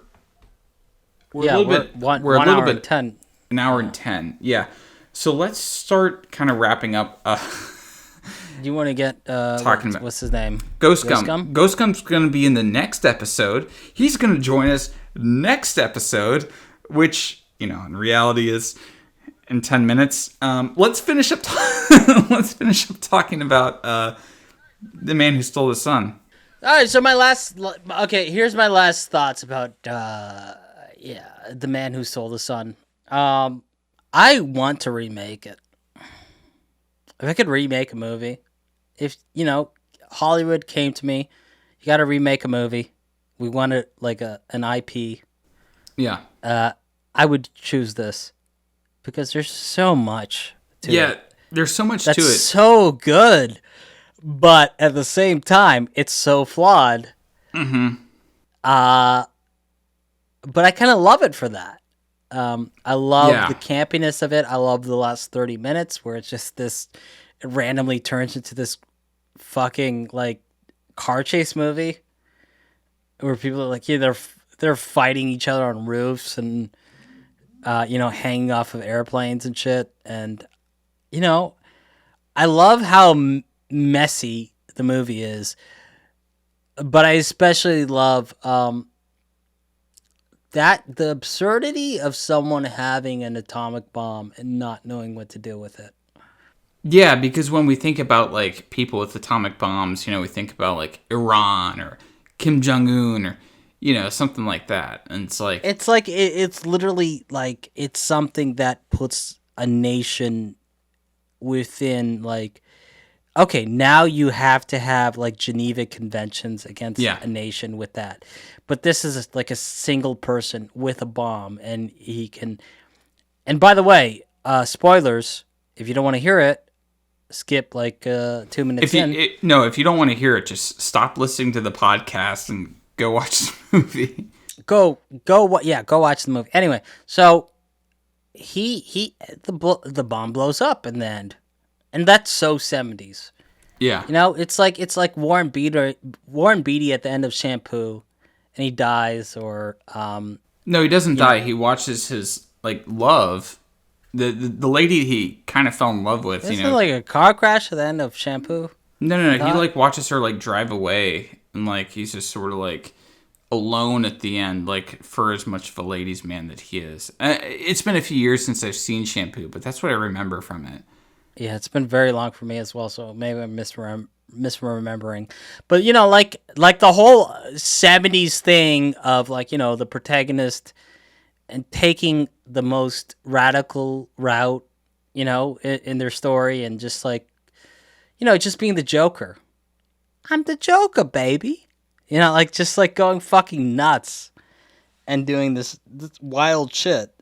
we're a little bit 10. An hour and 10. Yeah. So let's start kind of wrapping up. You want to get talking about what's his name? Ghost Gum. Ghost Gum's going to be in the next episode. He's going to join us next episode, which, you know, in reality is in 10 minutes. Let's finish up. Let's finish up talking about The Man Who Stole the Sun. All right. So here's my last thoughts about The Man Who Stole the Sun. I want to remake it. If I could remake a movie, if you know, Hollywood came to me, you got to remake a movie. We want it like an IP. Yeah. I would choose this because there's so much to it. Yeah, there's so much to it. That's so good, but at the same time, it's so flawed. Mm-hmm. But I kind of love it for that. I love Yeah. the campiness of it. I love the last 30 minutes where it's just this. It randomly turns into this fucking like car chase movie where people are like, yeah, they're fighting each other on roofs and hanging off of airplanes and shit. And you know, I love how messy the movie is, but I especially love that the absurdity of someone having an atomic bomb and not knowing what to do with it. Yeah, because when we think about like people with atomic bombs, we think about like Iran or Kim Jong Un or something like that, and it's like It's literally like it's something that puts a nation within like, okay, now you have to have like Geneva Conventions against yeah, a nation with that. But this is like a single person with a bomb, and he can. And by the way, spoilers. If you don't want to hear it, skip like 2 minutes in. if you don't want to hear it, just stop listening to the podcast and go watch the movie. Go watch the movie. Anyway, so the bomb blows up in the end, and that's so 70s. Yeah, It's like Warren Beatty at the end of Shampoo, and he dies, or no, he doesn't die. He watches his like love, the lady he kind of fell in love with. isn't it like a car crash at the end of Shampoo? No. He like watches her like drive away, and like he's just sort of like alone at the end, like for as much of a ladies' man that he is. It's been a few years since I've seen Shampoo, but that's what I remember from it. Yeah, it's been very long for me as well, so maybe I'm misremembering. But like the whole 70s thing of like, the protagonist and taking the most radical route, in their story, and just like, just being the Joker. I'm the Joker, baby. Like just like going fucking nuts and doing this wild shit.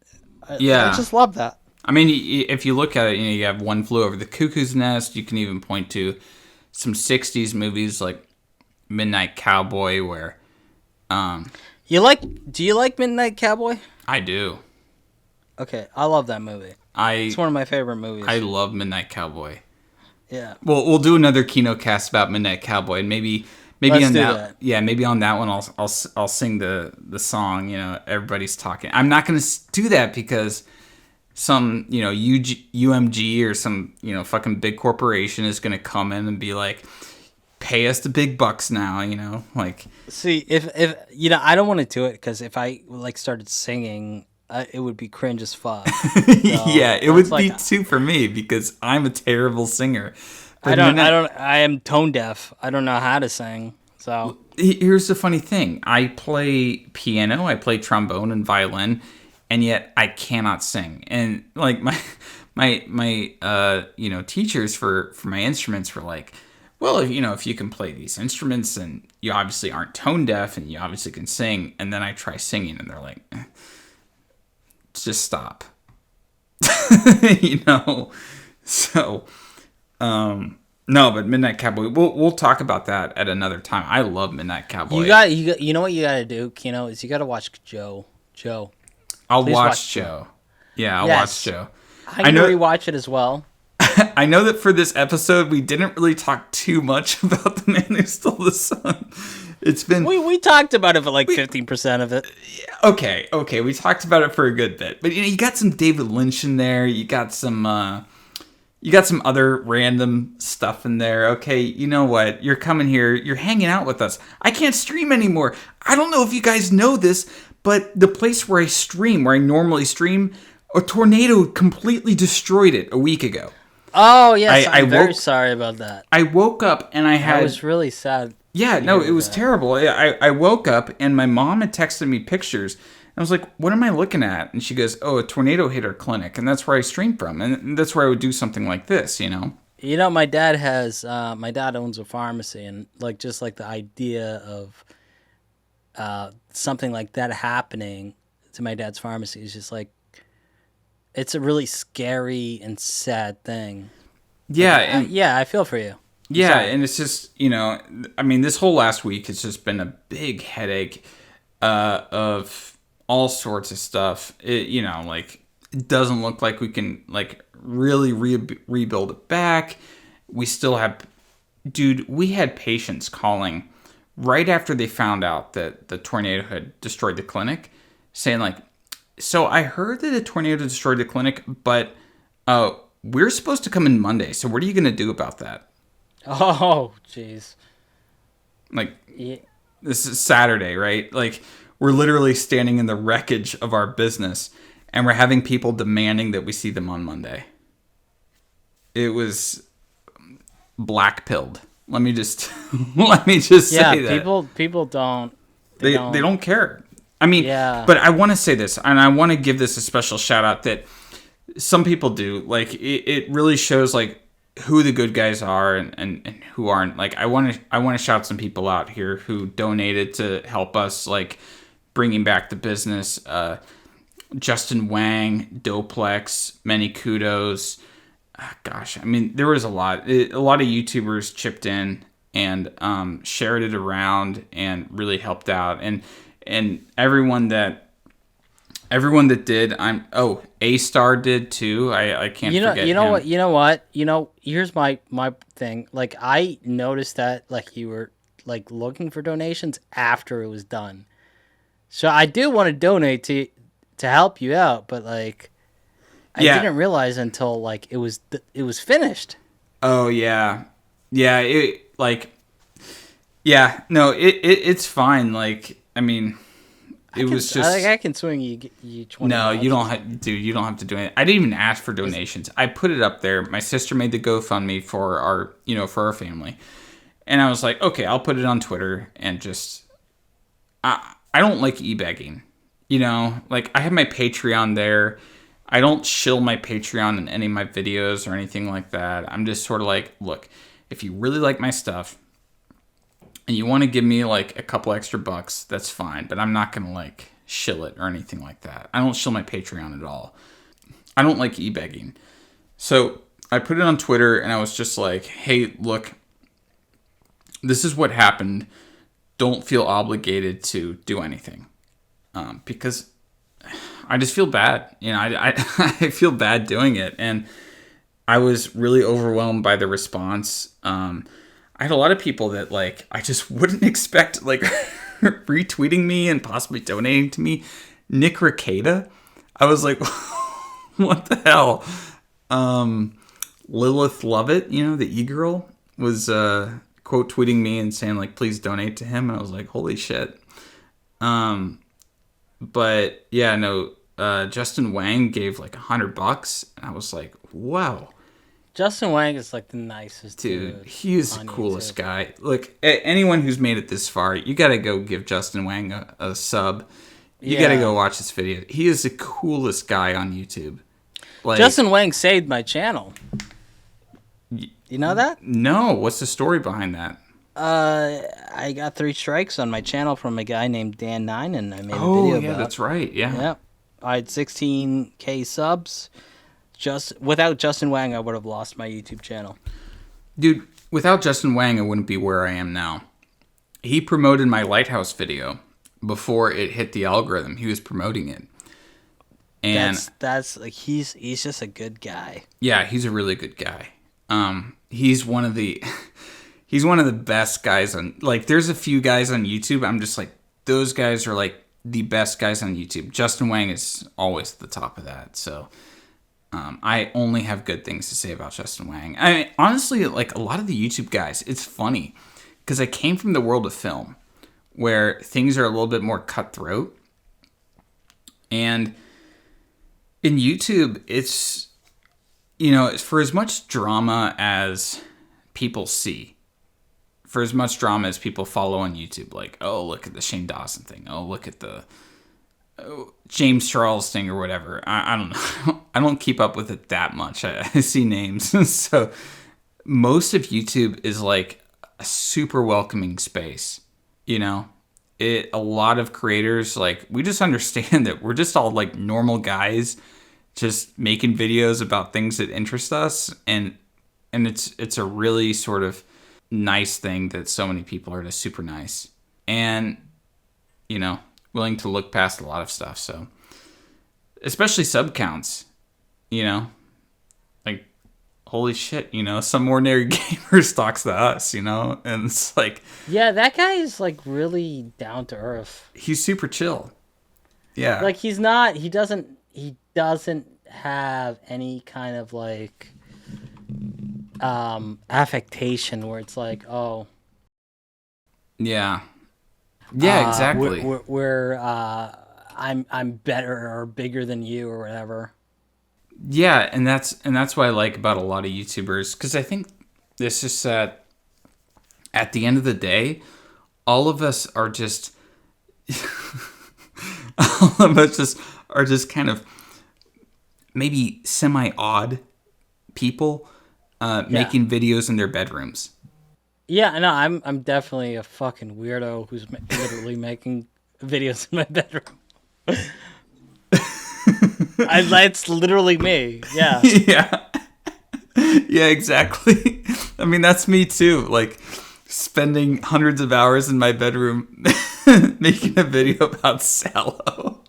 I just love that. I mean, if you look at it, you have One Flew Over the Cuckoo's Nest. You can even point to some 60s movies like Midnight Cowboy, where do you like Midnight Cowboy? I do. Okay, I love that movie. It's one of my favorite movies. I love Midnight Cowboy. Yeah. Well, we'll do another Kinokast about Midnight Cowboy, and maybe Let's on do that. Yeah, maybe on that one I'll sing the song. Everybody's talking. I'm not going to do that because some UMG or some fucking big corporation is going to come in and be like, pay us the big bucks now. Like. See, if I don't want to do it because if I like started singing, it would be cringe as fuck. So yeah, it would be too for me because I'm a terrible singer. But I am tone deaf. I don't know how to sing. So here's the funny thing: I play piano, I play trombone and violin, and yet I cannot sing. And like my teachers for my instruments were like, well, if you can play these instruments and you obviously aren't tone deaf and you obviously can sing, and then I try singing and they're like, just stop. So no, but Midnight Cowboy, we'll talk about that at another time. I love Midnight Cowboy. You know what you got to do, Kino, is you got to watch Joe. I'll watch Joe. Yeah, I'll watch Joe. I know rewatch it as well. I know that for this episode, we didn't really talk too much about The Man Who Stole the Sun. It's been... We talked about it for like 15% of it. Okay. We talked about it for a good bit. But, you got some David Lynch in there. You got some other random stuff in there. Okay, you know what? You're coming here. You're hanging out with us. I can't stream anymore. I don't know if you guys know this, but the place where I normally stream, a tornado completely destroyed it a week ago. Oh, yes. I'm very sorry about that. I woke up and I was really sad. Yeah, no, it was terrible. I woke up and my mom had texted me pictures. I was like, what am I looking at? And she goes, oh, a tornado hit our clinic. And that's where I stream from. And that's where I would do something like this, my dad owns a pharmacy. And just like the idea of something like that happening to my dad's pharmacy is just like, it's a really scary and sad thing. Yeah. I feel for you. Yeah, and it's just, this whole last week has just been a big headache of all sorts of stuff. Like it doesn't look like we can like really rebuild it back. We still have, dude, we had patients calling right after they found out that the tornado had destroyed the clinic, saying like, so I heard that a tornado destroyed the clinic, but we're supposed to come in Monday. So what are you going to do about that? Oh, jeez. Like, Yeah. this is Saturday, right? Like, we're literally standing in the wreckage of our business, and we're having people demanding that we see them on Monday. It was black pilled. Let me just say that. People don't. They don't care. I mean, Yeah. but I want to say this, and I want to give this a special shout out that some people do. Like, it really shows like who the good guys are and who aren't. Like, I want to shout some people out here who donated to help us like bringing back the business. Justin Wang, Doplex, many kudos. Gosh, I mean, there was a lot. A lot of YouTubers chipped in and shared it around and really helped out. And everyone that did, A Star did too. I can't forget him. You know, here's my thing. Like, I noticed that like you were like looking for donations after it was done. So I do want to donate to help you out, but like I didn't realize until like it was finished. Oh yeah. Yeah, it's fine. Like, I mean, I can swing you 20. No, you don't have, dude. You don't have to do it. I didn't even ask for donations. I put it up there. My sister made the GoFundMe for our family, and I was like, okay, I'll put it on Twitter and just. I don't like e-begging, like I have my Patreon there. I don't shill my Patreon in any of my videos or anything like that. I'm just sort of like, look, if you really like my stuff and you want to give me like a couple extra bucks, that's fine. But I'm not going to like shill it or anything like that. I don't shill my Patreon at all. I don't like e-begging. So I put it on Twitter and I was just like, hey, look, this is what happened. Don't feel obligated to do anything. Because I just feel bad. I I feel bad doing it. And I was really overwhelmed by the response. I had a lot of people that like I just wouldn't expect like retweeting me and possibly donating to me. Nick Ricada. I was like, what the hell? Lilith Lovett, the e-girl, was quote tweeting me and saying like, please donate to him. And I was like, holy shit. But yeah, no, Justin Wang gave like $100, and I was like, wow. Justin Wang is like the nicest dude. He is the coolest guy. Look, anyone who's made it this far, you gotta go give Justin Wang a sub. You gotta go watch this video. He is the coolest guy on YouTube. Like, Justin Wang saved my channel. You know that? No. What's the story behind that? I got 3 strikes on my channel from a guy named Dan9, and I made a video about it. Oh, yeah, that's right. Yeah. Yep. I had 16K subs. Just without Justin Wang, I would have lost my YouTube channel. Dude, without Justin Wang, I wouldn't be where I am now. He promoted my Lighthouse video before it hit the algorithm. He was promoting it. And that's like he's just a good guy. Yeah, he's a really good guy. He's one of the best guys on, like, there's a few guys on YouTube. I'm just like, those guys are like the best guys on YouTube. Justin Wang is always at the top of that. So, I only have good things to say about Justin Wang. I mean, honestly, like a lot of the YouTube guys, it's funny because I came from the world of film where things are a little bit more cutthroat. And in YouTube, it's, for as much drama as people see, for as much drama as people follow on YouTube, like, oh, look at the Shane Dawson thing. Oh, look at the James Charles thing or whatever. I don't know. I don't keep up with it that much. I see names. So most of YouTube is like a super welcoming space. A lot of creators, like, we just understand that we're just all like normal guys just making videos about things that interest us. And it's a really sort of nice thing that so many people are just super nice. And, willing to look past a lot of stuff. So, especially sub counts, you know, like, holy shit, you know, some ordinary gamer talks to us, you know, and it's like, Yeah, that guy is like really down to earth. he's super chill. Yeah. Like he doesn't have any kind of like affectation where it's like, oh, Yeah. Yeah, exactly. I'm better or bigger than you or whatever. Yeah, and that's what I like about a lot of YouTubers, because I think it's just that at the end of the day, all of us are just all of us are just kind of maybe semi-odd people making videos in their bedrooms. Yeah, no, I'm definitely a fucking weirdo who's literally making videos in my bedroom. It's literally me. Yeah. Yeah. Yeah, exactly. I mean, that's me too. Like, spending hundreds of hours in my bedroom making a video about Sallow.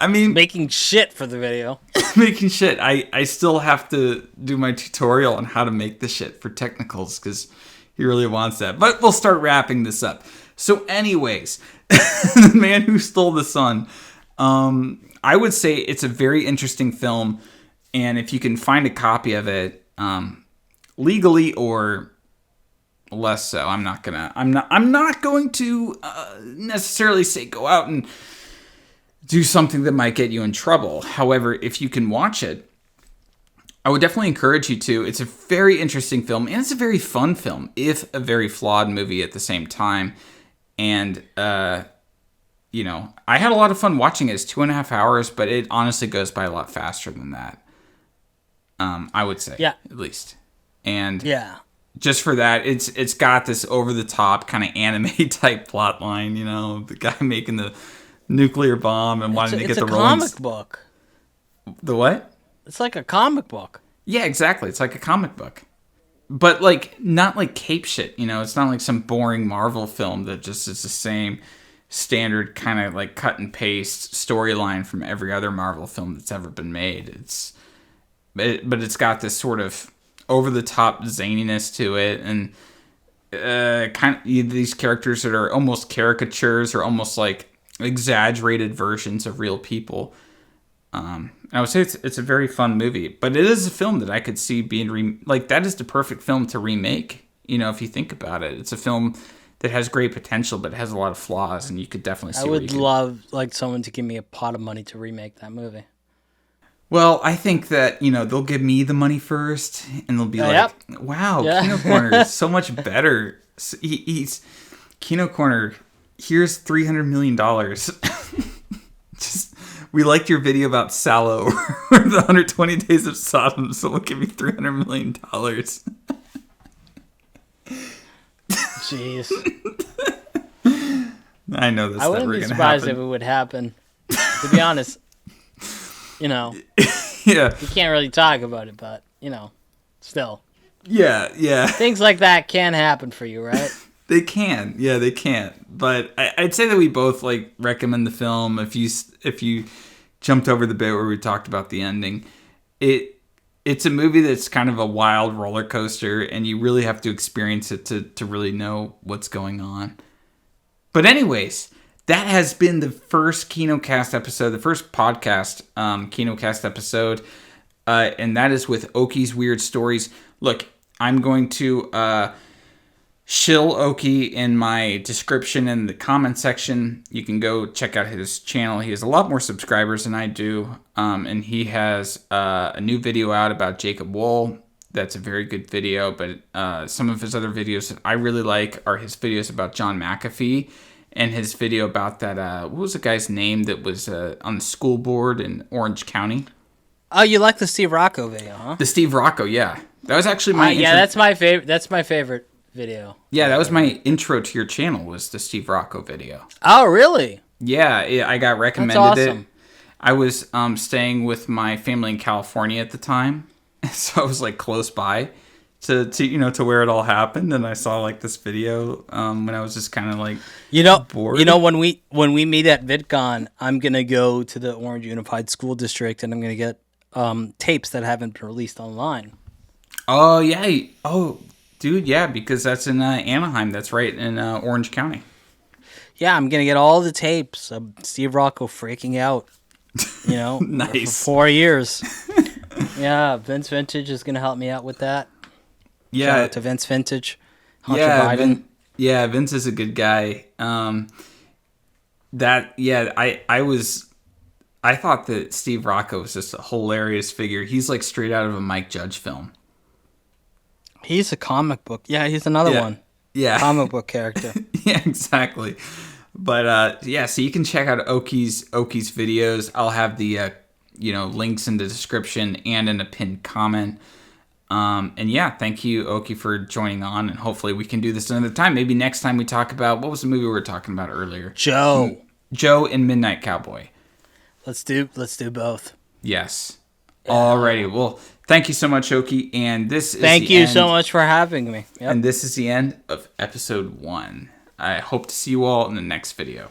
I mean, Making shit for the video. making shit. I still have to do my tutorial on how to make the shit for technicals, because he really wants that. But we'll start wrapping this up. So anyways, The Man Who Stole the Sun. I would say it's a very interesting film, and if you can find a copy of it, legally or less so, I'm not going to necessarily say go out and do something that might get you in trouble. However, if you can watch it, I would definitely encourage you to. It's a very interesting film, and it's a very fun film, if a very flawed movie at the same time. And you know, I had a lot of fun watching it. It's 2.5 hours, but it honestly goes by a lot faster than that. I would say, Yeah. at least. And Yeah. just for that, it's got this over the top kind of anime type plot line. You know, the guy making the nuclear bomb and wanting to get the Rolling. It's a comic book. The what? It's like a comic book. Yeah, exactly. It's like a comic book. But like not like cape shit, you know, it's not like some boring Marvel film that just is the same standard kind of like cut and paste storyline from every other Marvel film that's ever been made. But it's got this sort of over the top zaniness to it, and these characters that are almost caricatures or almost like exaggerated versions of real people. I would say it's a very fun movie, but it is a film that I could see being that is the perfect film to remake. You know, if you think about it, it's a film that has great potential, but it has a lot of flaws, and you could definitely see. I would love like someone to give me a pot of money to remake that movie. Well, I think that, you know, they'll give me the money first, and they'll be like, Yep. "Wow, Yeah. Kino Corner is so much better." He's Kino Corner. Here's $300 million. Just, we liked your video about Sallow or the 120 Days of Sodom, so we'll give you $300 million. Jeez. I know this. I wouldn't be surprised if it would happen. To be honest, you know, Yeah. you can't really talk about it, but you know, still, Yeah. things like that can happen for you, right? They can. Yeah, they can. But I'd say that we both like recommend the film. If you jumped over the bit where we talked about the ending, it's a movie that's kind of a wild roller coaster, and you really have to experience it to really know what's going on. But anyways, that has been the first Kinokast episode, the first podcast Kinokast episode, and that is with Oki's Weird Stories. Look, I'm going to shill Oki in my description in the comment section. You can go check out his channel. He has a lot more subscribers than I do, and he has a new video out about Jacob Wool. That's a very good video, but some of his other videos that I really like are his videos about John McAfee, and his video about that, what was the guy's name that was on the school board in Orange County? Oh, you like the Steve Rocco video, huh? The Steve Rocco, yeah. That was actually my yeah, that's my favorite. That's my favorite video. Yeah, that was my intro to your channel, was the Steve Rocco video. Oh, really? Yeah, I got recommended That's awesome. it. I was staying with my family in California at the time, so I was like close by. to where it all happened, and I saw like this video when I was just kind of like bored. When we meet at VidCon, I'm gonna go to the Orange Unified School District, and I'm gonna get tapes that haven't been released online. Oh yeah, oh dude, yeah, because that's in Anaheim. That's right in Orange County. Yeah, I'm gonna get all the tapes of Steve Rocco freaking out. Nice. For 4 years. Yeah, Vince Vintage is gonna help me out with that. Yeah, Shout out to Vince Vintage. Hunter yeah, Biden. Vince is a good guy. I thought that Steve Rocco was just a hilarious figure. He's like straight out of a Mike Judge film. He's a comic book. Yeah, he's another one. Yeah. Comic book character. Yeah, exactly. But so you can check out Oki's videos. I'll have the links in the description and in a pinned comment. And yeah, thank you, Oki, for joining on, and hopefully we can do this another time. Maybe next time we talk about, what was the movie we were talking about earlier? Joe and Midnight Cowboy. Let's do both. Yes. Alrighty. Well, thank you so much, Oki. And this is Thank you so much for having me. Yep. And this is the end of episode 1. I hope to see you all in the next video.